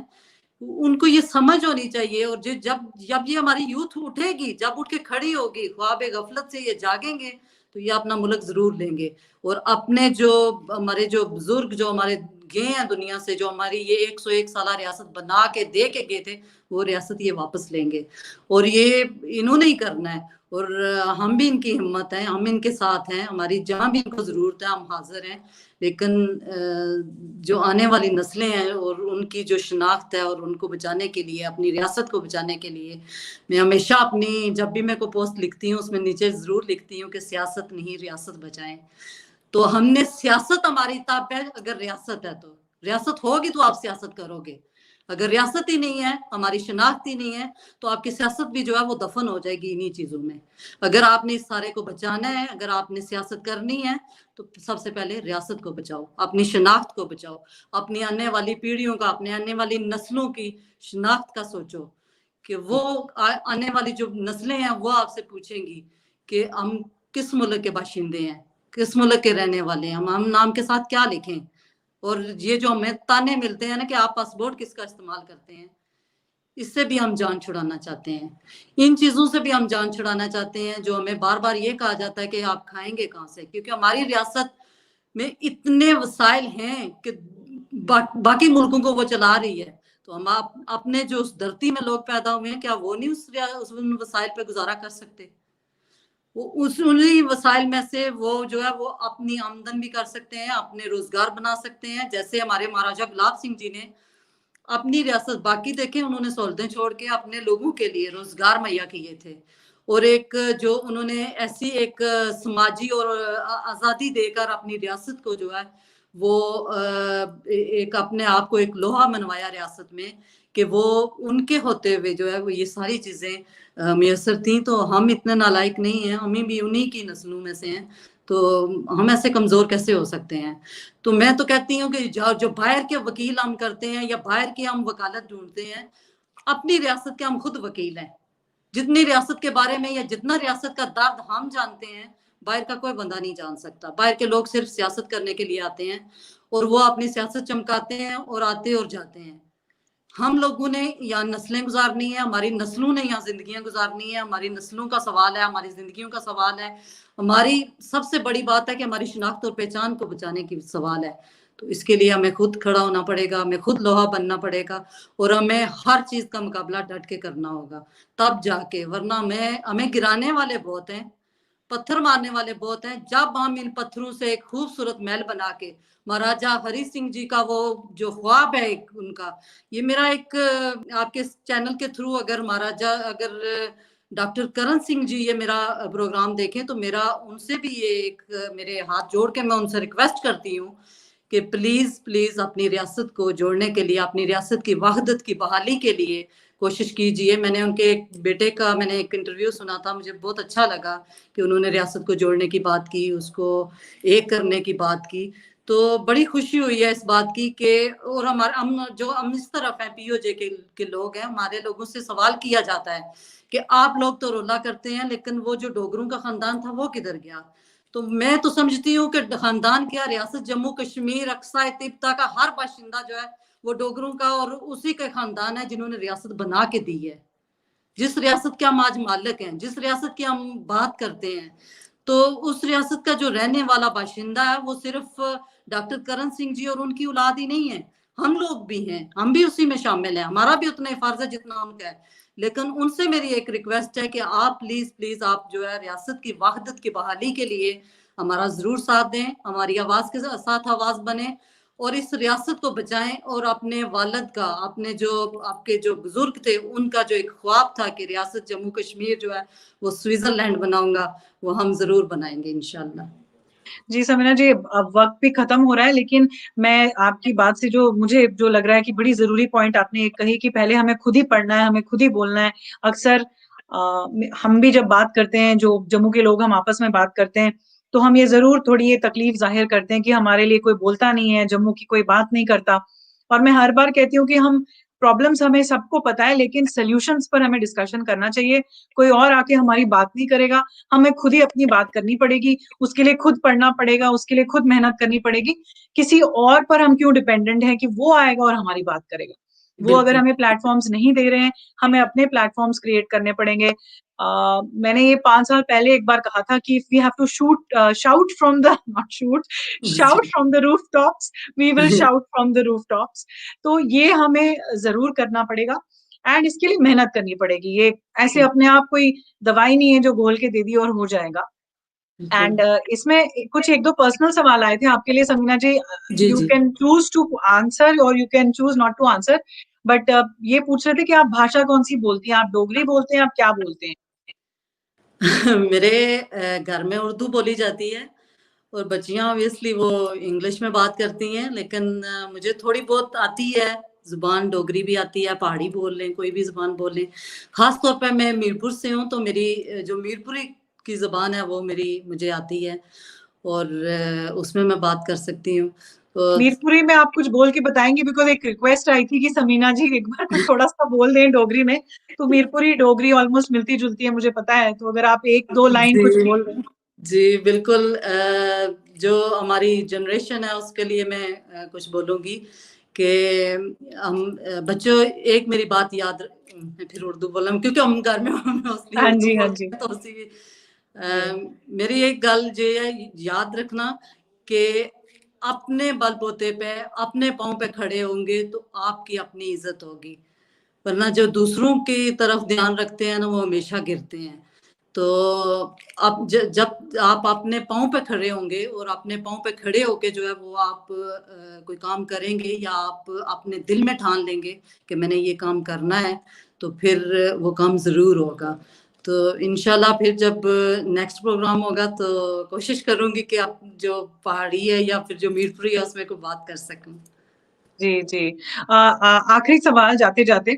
उनको ये समझ होनी चाहिए। और जब जब ये हमारी यूथ उठेगी, जब उठ के खड़ी होगी, ख्वाब गफलत से ये जागेंगे, तो ये अपना मुल्क जरूर लेंगे। और अपने जो हमारे जो बुजुर्ग जो हमारे गए हैं दुनिया से, जो हमारी ये 101 साल रियासत बना के दे के गए थे, वो रियासत ये वापस लेंगे, और ये इन्होंने ही करना है। और हम भी इनकी हिम्मत है, हम इनके साथ हैं, हमारी जहाँ भी इनको जरूरत है हम हाजिर हैं। लेकिन जो आने वाली नस्लें हैं और उनकी जो शनाख्त है, और उनको बचाने के लिए, अपनी रियासत को बचाने के लिए, मैं हमेशा अपनी जब भी मैं कोई पोस्ट लिखती हूँ उसमें नीचे जरूर लिखती हूँ कि सियासत नहीं, रियासत बचाएं। तो हमने सियासत हमारी ताब है, अगर रियासत है तो रियासत होगी तो आप सियासत करोगे। अगर रियासत ही नहीं है, हमारी शनाख्त ही नहीं है, तो आपकी सियासत भी जो है वो दफन हो जाएगी इन्हीं चीजों में। अगर आपने इस सारे को बचाना है, अगर आपने सियासत करनी है, तो सबसे पहले रियासत को बचाओ, अपनी शनाख्त को बचाओ, अपनी आने वाली पीढ़ियों का, अपने आने वाली नस्लों की शनाख्त का सोचो। कि वो आने वाली जो नस्लें हैं वो आपसे पूछेंगी कि हम किस मुल्क के बाशिंदे हैं, किस मुल्क के रहने वाले हैं, हम नाम के साथ क्या लिखें। और ये जो हमें ताने मिलते हैं ना कि आप पासपोर्ट किसका इस्तेमाल करते हैं, इससे भी हम जान छुड़ाना चाहते हैं। इन चीजों से भी हम जान छुड़ाना चाहते हैं, जो हमें बार बार ये कहा जाता है कि आप खाएंगे कहाँ से, क्योंकि हमारी रियासत में इतने वसाइल हैं कि बाकी मुल्कों को वो चला रही है। तो हम अपने जो उस धरती में लोग पैदा हुए हैं, क्या वो नहीं उस वसाइल पे गुजारा कर सकते? वो उस उन्हीं वसाइल में से वो जो है वो अपनी आमदन भी कर सकते हैं, अपने रोजगार बना सकते हैं। जैसे हमारे महाराजा गुलाब सिंह जी ने अपनी रियासत, बाकी देखें उन्होंने सहूलतें छोड़ के अपने लोगों के लिए रोजगार मुहैया किए थे, और एक जो उन्होंने ऐसी एक समाजी और आजादी देकर अपनी रियासत को जो है वो एक अपने आप को एक लोहा मनवाया रियासत में कि वो उनके होते हुए जो है वो ये सारी चीज़ें मैसर थी। तो हम इतने नालायक नहीं हैं, हम भी उन्हीं की नस्लों में से हैं, तो हम ऐसे कमज़ोर कैसे हो सकते हैं। तो मैं तो कहती हूँ कि जो बाहर के वकील हम करते हैं या बाहर की हम वकालत ढूंढते हैं, अपनी रियासत के हम खुद वकील हैं। जितनी रियासत के बारे में या जितना रियासत का दर्द हम जानते हैं, बाहर का कोई बंदा नहीं जान सकता। बाहर के लोग सिर्फ सियासत करने के लिए आते हैं और वो अपनी सियासत चमकाते हैं और आते और जाते हैं। हम लोगों ने यहाँ नस्लें गुजारनी है, हमारी नस्लों ने यहाँ जिंदगियां गुजारनी है, हमारी नस्लों का सवाल है, हमारी जिंदगियों का सवाल है। हमारी सबसे बड़ी बात है कि हमारी शिनाख्त और पहचान को बचाने की सवाल है। तो इसके लिए हमें खुद खड़ा होना पड़ेगा, हमें खुद लोहा बनना पड़ेगा और हमें हर चीज का मुकाबला डट के करना होगा, तब जाके। वरना हमें गिराने वाले बहुत हैं, पत्थर मारने वाले बहुत हैं। जब हम इन पत्थरों से एक खूबसूरत महल बना के, महाराजा हरि सिंह जी का वो जो ख्वाब है एक उनका, ये मेरा एक आपके चैनल के थ्रू अगर अगर डॉक्टर करण सिंह जी ये मेरा प्रोग्राम देखें तो मेरा उनसे भी ये एक मेरे हाथ जोड़ के मैं उनसे रिक्वेस्ट करती हूँ कि प्लीज प्लीज अपनी रियासत को जोड़ने के लिए, अपनी रियासत की वहदत की बहाली के लिए कोशिश कीजिए। मैंने उनके एक बेटे का मैंने एक इंटरव्यू सुना था, मुझे बहुत अच्छा लगा कि उन्होंने रियासत को जोड़ने की बात की, उसको एक करने की बात की। तो बड़ी खुशी हुई है इस बात की कि और हम इस तरफ हैं पीओजे के लोग हैं, हमारे लोगों से सवाल किया जाता है कि आप लोग तो रोला करते हैं लेकिन वो जो डोगरों का खानदान था वो किधर गया। तो मैं तो समझती हूँ कि खानदान क्या, रियासत जम्मू कश्मीर अक्सा तिब्बता का हर बाशिंदा जो है वो डोगरों का और उसी का खानदान है जिन्होंने रियासत बना के दी है। जिस रियासत के हम आज मालिक हैं, जिस रियासत की हम बात करते हैं, तो उस रियासत का जो रहने वाला बाशिंदा है वो सिर्फ डॉक्टर करण सिंह जी और उनकी औलाद ही नहीं है, हम लोग भी हैं, हम भी उसी में शामिल हैं, हमारा भी उतना ही फर्ज है जितना उनका है। लेकिन उनसे मेरी एक रिक्वेस्ट है कि आप प्लीज प्लीज आप जो है रियासत की वहदत की बहाली के लिए हमारा जरूर साथ दें, हमारी आवाज के साथ आवाज बने और इस रियासत को बचाएं और अपने वालिद का, अपने जो आपके जो बुजुर्ग थे उनका जो एक ख्वाब था कि रियासत जम्मू कश्मीर जो है वो स्विट्जरलैंड बनाऊंगा, वो हम जरूर बनाएंगे इंशाल्लाह। जी समीना जी, अब वक्त भी खत्म हो रहा है, लेकिन मैं आपकी बात से जो मुझे जो लग रहा है कि बड़ी जरूरी पॉइंट आपने कही कि पहले हमें खुद ही पढ़ना है, हमें खुद ही बोलना है। अक्सर हम भी जब बात करते हैं, जो जम्मू के लोग हम आपस में बात करते हैं, तो हम ये जरूर थोड़ी ये तकलीफ जाहिर करते हैं कि हमारे लिए कोई बोलता नहीं है, जम्मू की कोई बात नहीं करता। और मैं हर बार कहती हूँ कि हम प्रॉब्लम्स हमें सबको पता है, लेकिन सोल्यूशंस पर हमें डिस्कशन करना चाहिए। कोई और आके हमारी बात नहीं करेगा, हमें खुद ही अपनी बात करनी पड़ेगी, उसके लिए खुद पढ़ना पड़ेगा, उसके लिए खुद मेहनत करनी पड़ेगी। किसी और पर हम क्यों डिपेंडेंट हैं कि वो आएगा और हमारी बात करेगा। वो अगर बिल्कुल। हमें प्लेटफॉर्म्स नहीं दे रहे हैं, हमें अपने प्लेटफॉर्म्स क्रिएट करने पड़ेंगे। मैंने ये 5 साल पहले एक बार कहा था कि we have to shout from the not shoot shout from the roof tops, we will shout from the roof tops. तो ये हमें जरूर करना पड़ेगा एंड इसके लिए मेहनत करनी पड़ेगी। ये ऐसे अपने आप कोई दवाई नहीं है जो घोल के दे दी और हो जाएगा। एंड इसमें कुछ एक दो पर्सनल सवाल आए थे आपके लिए समीना जी। जी यू जी। कैन चूज टू आंसर और you can choose not to answer, but ये पूछ रहे थे कि आप भाषा कौन सी बोलती हैं, आप डोगरी बोलते हैं, आप क्या बोलते हैं? मेरे घर में उर्दू बोली जाती है और बच्चियां ऑब्वियसली वो इंग्लिश में बात करती हैं, लेकिन मुझे थोड़ी बहुत आती है जुबान, डोगरी भी आती है, पहाड़ी बोल लें, कोई भी जुबान बोल लें। खास तौर पे मैं मीरपुर से हूँ तो मेरी जो मीरपुरी की जुबान है वो मुझे आती है और उसमें मैं बात कर सकती हूँ। तो मीरपुरी में आप कुछ बोल के बताएंगे? बिकॉज एक रिक्वेस्ट आई थी कि समीना जी एक बार कुछ थोड़ा सा बोल दें डोगरी में। तो मीरपुरी डोगरी ऑलमोस्ट मिलती जुलती है, मुझे पता है, तो अगर आप एक दो लाइन कुछ जी बोल दें। जी बिल्कुल। जो हमारी जनरेशन है उसके लिए मैं कुछ बोलूँगी कि हम बच्चों, एक मेरी बात मैं फिर उर्दू बोला क्योंकि हम घर में मोस्टली हाँ उर्दू जी, हाँ जी। बोलते हैं तो उसी मेरी एक गल जो है याद रखना कि अपने बलबूते पे अपने पाँव पे खड़े होंगे तो आपकी अपनी इज्जत होगी, वरना जो दूसरों की तरफ ध्यान रखते हैं ना वो हमेशा गिरते हैं। तो अब जब आप अपने पाँव पे खड़े होंगे और अपने पाँव पे खड़े होके जो है वो आप कोई काम करेंगे या आप अपने दिल में ठान लेंगे कि मैंने ये काम करना है, तो फिर वो काम ज़रूर होगा। तो इंशाल्लाह फिर जब नेक्स्ट प्रोग्राम होगा तो कोशिश करूंगी कि आप जो पहाड़ी है या फिर जो मीरपुरी है उसमें को बात कर सकूं। जी, जी। आखिरी सवाल जाते-जाते,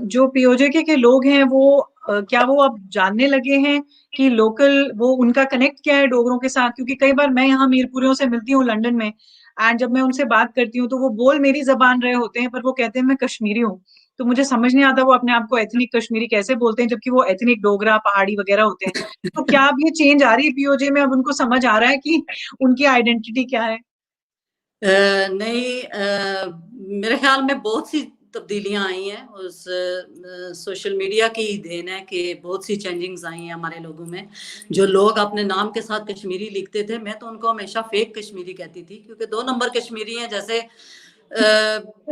जो पीओजेके के लोग हैं वो क्या वो अब जानने लगे हैं कि लोकल वो उनका कनेक्ट क्या है डोगरों के साथ? क्योंकि कई बार मैं यहाँ मीरपुरियों से मिलती हूँ लंदन में, एंड जब मैं उनसे बात करती हूँ तो वो बोल मेरी ज़बान रहे होते हैं, पर वो कहते हैं मैं कश्मीरी हूँ। तो मुझे समझ नहीं आता वो अपने आप को एथनिक कश्मीरी कैसे बोलते हैं, जबकि वो एथनिक डोगरा, पहाड़ी वगैरह होते हैं। तो क्या अब ये चेंज आ रही है पीओजे में, अब उनको समझ आ रहा है कि उनकी आइडेंटिटी क्या है? नहीं, मेरे ख्याल में बहुत सी तब्दीलियां आई हैं उस सोशल मीडिया की देन है कि बहुत सी चेंजिंग्स आई हैं हमारे लोगों में। जो लोग अपने नाम के साथ कश्मीरी लिखते थे, मैं तो उनको हमेशा फेक कश्मीरी कहती थी, क्योंकि 2 नंबर कश्मीरी हैं। जैसे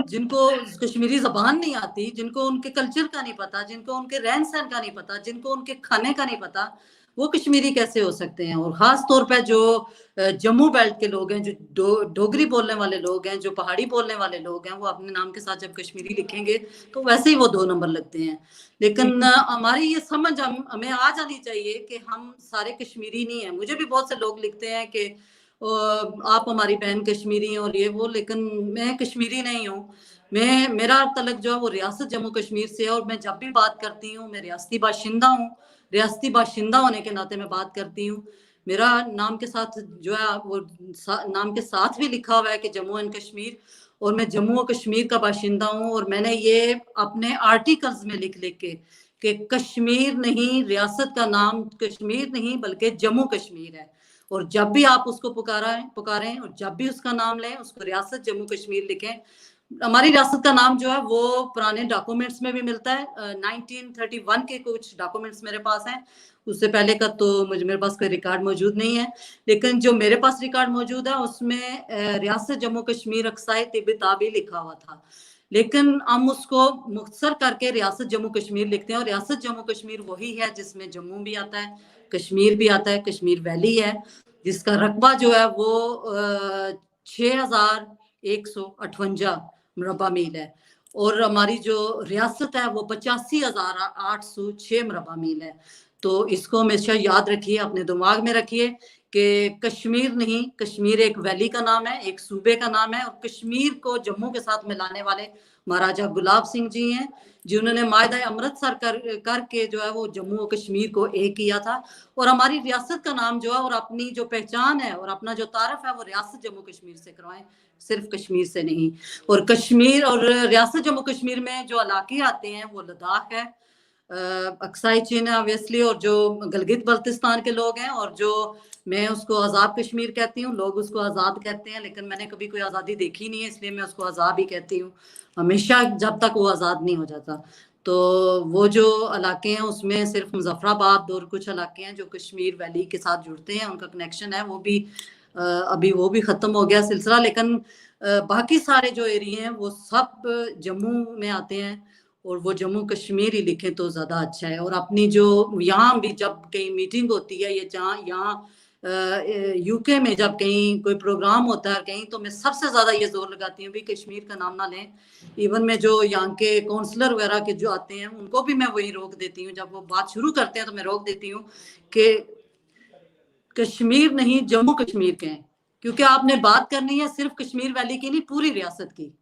जिनको कश्मीरी जबान नहीं आती, जिनको उनके कल्चर का नहीं पता, जिनको उनके रहन सहन का नहीं पता, जिनको उनके खाने का नहीं पता, वो कश्मीरी कैसे हो सकते हैं। और खास तौर पे जो जम्मू बेल्ट के लोग हैं, जो डोगरी बोलने वाले लोग हैं, जो पहाड़ी बोलने वाले लोग हैं, वो अपने नाम के साथ जब कश्मीरी लिखेंगे तो वैसे ही वो 2 नंबर लगते हैं। लेकिन हमारी ये समझ हमें आ जानी चाहिए कि हम सारे कश्मीरी नहीं है। मुझे भी बहुत से लोग लिखते हैं कि आप हमारी बहन कश्मीरी हैं और ये वो, लेकिन मैं कश्मीरी नहीं हूँ। मेरा तलक जो है वो रियासत जम्मू कश्मीर से है, और मैं जब भी बात करती हूँ मैं रियासती बाशिंदा हूँ। रियासती बाशिंदा होने के नाते मैं बात करती हूँ। मेरा नाम के साथ जो है वो नाम के साथ भी लिखा हुआ है कि जम्मू एंड कश्मीर, और मैं जम्मू और कश्मीर का बाशिंदा हूँ। और मैंने ये अपने आर्टिकल्स में लिख लिख के कि कश्मीर नहीं, रियासत का नाम कश्मीर नहीं बल्कि जम्मू कश्मीर है। और जब भी आप उसको पुकारें और जब भी उसका नाम लें, उसको रियासत जम्मू कश्मीर लिखें। हमारी रियासत का नाम जो है वो पुराने डॉक्यूमेंट्स में भी मिलता है। 1931 के कुछ डॉक्यूमेंट्स मेरे पास हैं। उससे पहले का तो मेरे पास कोई रिकॉर्ड मौजूद नहीं है, लेकिन जो मेरे पास रिकॉर्ड मौजूद है उसमें रियासत जम्मू कश्मीर अक्साई तिब्बताबी लिखा हुआ था। लेकिन हम उसको मुख्तसर करके रियासत जम्मू कश्मीर लिखते हैं, और रियासत जम्मू कश्मीर वही है जिसमें जम्मू भी आता है, कश्मीर भी आता है, कश्मीर वैली है, जिसका रकबा जो है वो 6158 मुरबा मील है। और हमारी जो रियासत है वो 85,806 मुरबा मील है। तो इसको हमेशा याद रखिए, अपने दिमाग में रखिए कि कश्मीर नहीं, कश्मीर एक वैली का नाम है, एक सूबे का नाम है। और कश्मीर को जम्मू के साथ मिलाने वाले महाराजा गुलाब सिंह जी हैं, जिन्होंने मायदा अमृतसर करके जो है वो जम्मू और कश्मीर को एक किया था। और हमारी रियासत का नाम जो है और अपनी जो पहचान है और अपना जो तारफ है वो रियासत जम्मू कश्मीर से करवाएं, सिर्फ कश्मीर से नहीं। और कश्मीर और रियासत जम्मू कश्मीर में जो इलाके आते हैं वो लद्दाख है, अक्साई चीन है ऑब्वियसली, और जो गलगित बल्तिस्तान के लोग हैं, और जो मैं उसको आज़ाद कश्मीर कहती हूँ, लोग उसको आज़ाद कहते हैं, लेकिन मैंने कभी कोई आज़ादी देखी नहीं है, इसलिए मैं उसको आज़ाद ही कहती हूँ हमेशा, जब तक वो आज़ाद नहीं हो जाता। तो वो जो इलाके हैं उसमें सिर्फ मुजफ्फराबाद और कुछ इलाके हैं जो कश्मीर वैली के साथ जुड़ते हैं, उनका कनेक्शन है, वो भी अभी वो भी ख़त्म हो गया सिलसिला। लेकिन बाकी सारे जो एरिया हैं वो सब जम्मू में आते हैं, और वो जम्मू कश्मीर ही लिखें तो ज़्यादा अच्छा है। और अपनी जो यहाँ भी जब कहीं मीटिंग होती है, ये जहाँ यहाँ यूके में जब कहीं कोई प्रोग्राम होता है कहीं, तो मैं सबसे ज़्यादा ये जोर लगाती हूँ भी कश्मीर का नाम ना लें। इवन में जो यहाँ के काउंसलर वगैरह के जो आते हैं उनको भी मैं वही रोक देती हूँ, जब वो बात शुरू करते हैं तो मैं रोक देती हूँ कि कश्मीर नहीं, जम्मू कश्मीर के हैं, क्योंकि आपने बात करनी है सिर्फ कश्मीर वैली की नहीं, पूरी रियासत की।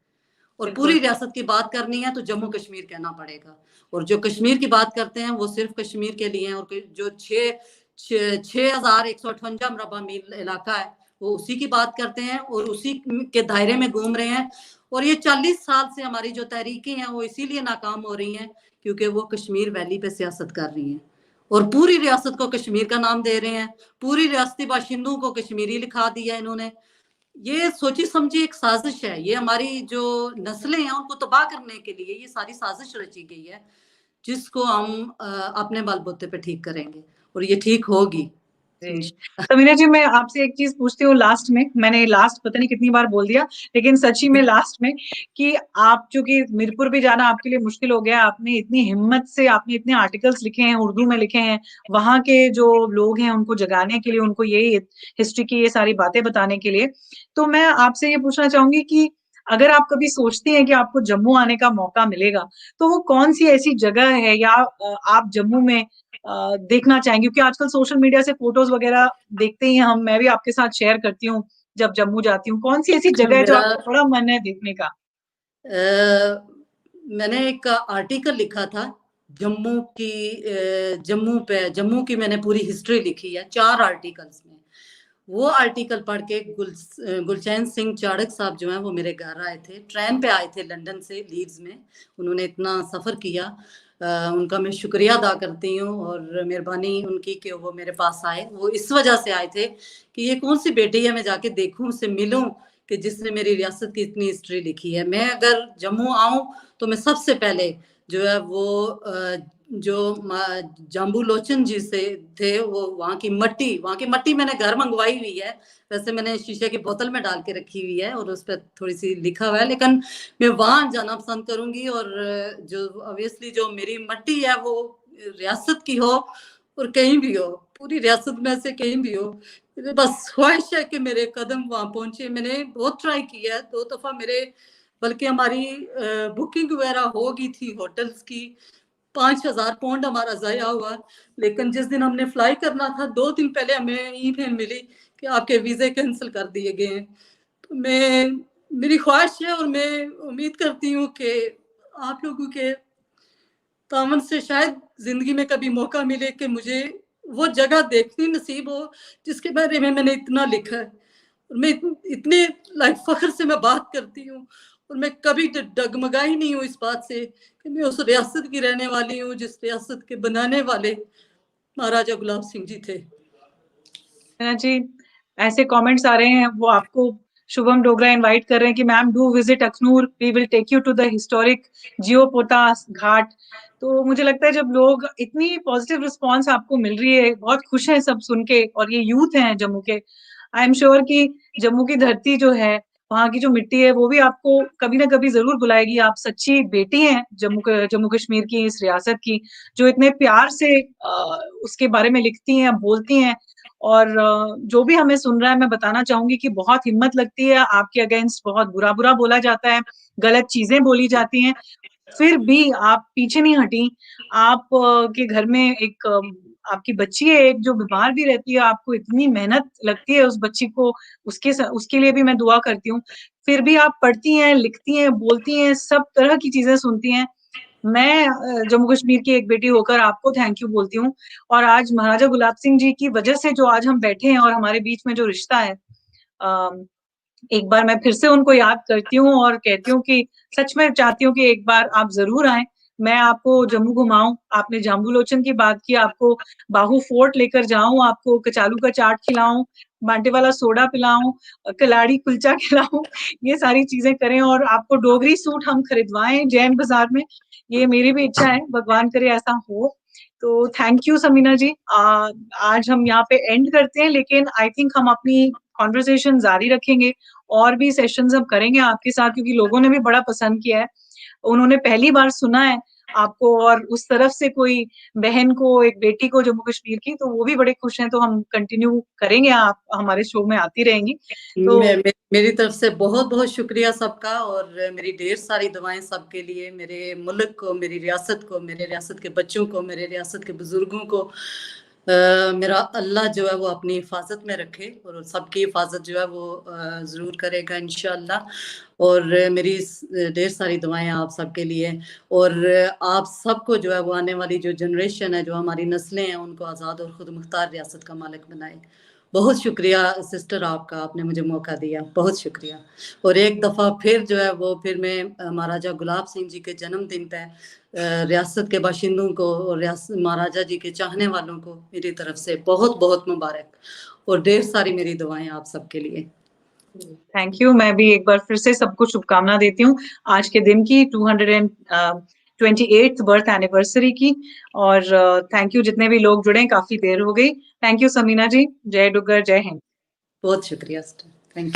और पूरी रियासत की बात करनी है तो जम्मू कश्मीर कहना पड़ेगा। और जो कश्मीर की बात करते हैं वो सिर्फ कश्मीर के लिए हैं, और जो 6158 मुरबा मील इलाका है वो उसी की बात करते हैं और उसी के दायरे में घूम रहे हैं। और ये 40 साल से हमारी जो तहरीकें हैं वो इसीलिए नाकाम हो रही हैं क्योंकि वो कश्मीर वैली पे सियासत कर रही हैं, और पूरी रियासत को कश्मीर का नाम दे रहे हैं, पूरी रियासती बाशिंदों को कश्मीरी लिखा दिया इन्होंने। ये सोची समझी एक साजिश है, ये हमारी जो नस्लें हैं उनको तबाह करने के लिए ये सारी साजिश रची गई है, जिसको हम अपने बलबूते पे ठीक करेंगे, और ये ठीक होगी। जी। समीना जी, मैं आपसे एक चीज पूछती हूँ लास्ट में, मैंने लास्ट पता नहीं कितनी बार बोल दिया, लेकिन सच्ची में लास्ट में, कि आप चूंकि मीरपुर भी जाना आपके लिए मुश्किल हो गया, आपने इतनी हिम्मत से आपने इतने आर्टिकल्स लिखे हैं, उर्दू में लिखे हैं, वहां के जो लोग हैं उनको जगाने के लिए, उनको ये हिस्ट्री की ये सारी बातें बताने के लिए, तो मैं आपसे ये पूछना चाहूंगी कि अगर आप कभी सोचती हैं कि आपको जम्मू आने का मौका मिलेगा, तो वो कौन सी ऐसी जगह है या आप जम्मू में देखना चाहेंगे? क्योंकि आजकल सोशल मीडिया से फोटोज वगैरह देखते ही हैं हम, मैं भी आपके साथ शेयर करती हूँ जब जम्मू जाती हूँ। कौन सी ऐसी जगह है जो मेरा आपका बड़ा मन है देखने का? मैंने एक आर्टिकल लिखा था जम्मू की, जम्मू की मैंने पूरी हिस्ट्री लिखी है 4 आर्टिकल्स में। वो आर्टिकल पढ़ के गुलचैन सिंह चाड़क साहब जो हैं वो मेरे घर आए थे, ट्रेन पे आए थे लंदन से लीड्स में। उन्होंने इतना सफ़र किया, उनका मैं शुक्रिया अदा करती हूँ और मेहरबानी उनकी कि वो मेरे पास आए। वो इस वजह से आए थे कि ये कौन सी बेटी है, मैं जाके देखूँ, उससे मिलूँ कि जिसने मेरी रियासत की इतनी हिस्ट्री लिखी है। मैं अगर जम्मू आऊँ तो मैं सबसे पहले जो है वो जो जाम्बू लोचन जी से थे, वो वहाँ की मट्टी मैंने घर मंगवाई हुई है। वैसे मैंने शीशे की बोतल में डाल के रखी हुई है और उस पर थोड़ी सी लिखा हुआ है, लेकिन मैं वहाँ जाना पसंद करूंगी। और जो ऑब्वियसली जो मेरी मट्टी है वो रियासत की हो और कहीं भी हो, पूरी रियासत में से कहीं भी हो, बस ख्वाहिश है कि मेरे कदम वहाँ पहुंचे। मैंने बहुत ट्राई किया है, 2 दफा मेरे, बल्कि हमारी बुकिंग वगैरह हो गई थी होटल्स की, 5,000 पाउंड हमारा ज़ाया हुआ। लेकिन जिस दिन हमने फ्लाई करना था 2 दिन पहले हमें ईमेल मिली कि आपके वीज़े कैंसिल कर दिए गए हैं। तो मेरी ख्वाहिश है और मैं उम्मीद करती हूँ कि आप लोगों के तावन से शायद ज़िंदगी में कभी मौका मिले कि मुझे वो जगह देखनी नसीब हो जिसके बारे में मैंने इतना लिखा है। और मैं इतने लाइक फ़ख्र से मैं बात करती हूँ और मैं कभी डगमगाई नहीं हूँ इस बात से कि मैं उस रियासत की रहने वाली हूँ जिस रियासत के बनाने वाले महाराजा गुलाब सिंह जी थे। जी, ऐसे कमेंट्स आ रहे हैं, वो आपको शुभम डोगरा इनवाइट कर रहे हैं कि ma'am do visit Akhnoor, we will take you to the historic Jiya Pota Ghat. तो मुझे लगता है जब लोग, इतनी पॉजिटिव रिस्पांस आपको मिल रही है, बहुत खुश हैं सब सुन के, और ये यूथ हैं जम्मू के, आई एम श्योर कि जम्मू की धरती जो है, वहाँ की जो मिट्टी है, वो भी आपको कभी ना कभी जरूर बुलाएगी। आप सच्ची बेटी हैं जम्मू कश्मीर की, इस रियासत की, जो इतने प्यार से उसके बारे में लिखती हैं, बोलती हैं। और जो भी हमें सुन रहा है, मैं बताना चाहूंगी कि बहुत हिम्मत लगती है, आपके अगेंस्ट बहुत बुरा बुरा बोला जाता है, गलत चीजें बोली जाती हैं, फिर भी आप पीछे नहीं हटी। आप के घर में एक आपकी बच्ची है एक, जो बीमार भी रहती है, आपको इतनी मेहनत लगती है उस बच्ची को, उसके लिए भी मैं दुआ करती हूँ। फिर भी आप पढ़ती हैं, लिखती हैं, बोलती हैं, सब तरह की चीजें सुनती हैं। मैं जम्मू कश्मीर की एक बेटी होकर आपको थैंक यू बोलती हूँ। और आज महाराजा गुलाब सिंह जी की वजह से जो आज हम बैठे हैं और हमारे बीच में जो रिश्ता है, एक बार मैं फिर से उनको याद करती हूँ और कहती हूँ कि सच में चाहती हूँ कि एक बार आप जरूर आए, मैं आपको जम्मू घुमाऊं। आपने जाम्बू लोचन की बात की, आपको बाहू फोर्ट लेकर जाऊं, आपको कचालू का चाट खिलाऊं, बांटे वाला सोडा पिलाऊं, कलाड़ी कुलचा खिलाऊं, ये सारी चीजें करें, और आपको डोगरी सूट हम खरीदवाएं जैन बाजार में। ये मेरी भी इच्छा है, भगवान करे ऐसा हो। तो थैंक यू समीना जी। आज हम यहाँ पे एंड करते हैं, लेकिन आई थिंक हम अपनी कॉन्वर्सेशन जारी रखेंगे, और भी सेशंस हम करेंगे आपके साथ, क्योंकि लोगों ने भी बड़ा पसंद किया है। उन्होंने पहली बार सुना है आपको, और उस तरफ से कोई बहन को, एक बेटी को जम्मू कश्मीर की, तो वो भी बड़े खुश हैं। तो हम कंटिन्यू करेंगे, आप हमारे शो में आती रहेंगी। तो मेरी तरफ से बहुत बहुत शुक्रिया सबका, और मेरी ढेर सारी दुआएं सबके लिए, मेरे मुल्क को, मेरी रियासत को, मेरे रियासत के बच्चों को, मेरे रियासत के बुजुर्गों को। मेरा अल्लाह जो है वो अपनी हिफाजत में रखे और सबकी हिफाजत जो है वो ज़रूर करेगा इंशाअल्लाह। और मेरी ढेर सारी दुआएं आप सबके लिए, और आप सबको जो है वो आने वाली जो जनरेशन है, जो हमारी नस्लें हैं, उनको आज़ाद और ख़ुद मुख्तार रियासत का मालिक बनाए। बहुत शुक्रिया सिस्टर आपका, आपने मुझे मौका दिया, बहुत शुक्रिया। और एक दफ़ा फिर जो है वो, फिर मैं महाराजा गुलाब सिंह जी के जन्मदिन पे रियासत के बाशिंदों को और महाराजा जी के चाहने वालों को मेरी तरफ से बहुत बहुत मुबारक, और ढेर सारी मेरी दुआएं आप सबके लिए। Thank you. मैं भी एक बार फिर से सबको शुभकामना देती हूँ आज के दिन की, 228th बर्थ एनिवर्सरी की। और थैंक यू जितने भी लोग जुड़े, काफी देर हो गई। थैंक यू समीना जी। जय डुग्गर, जय हिंद। बहुत शुक्रिया।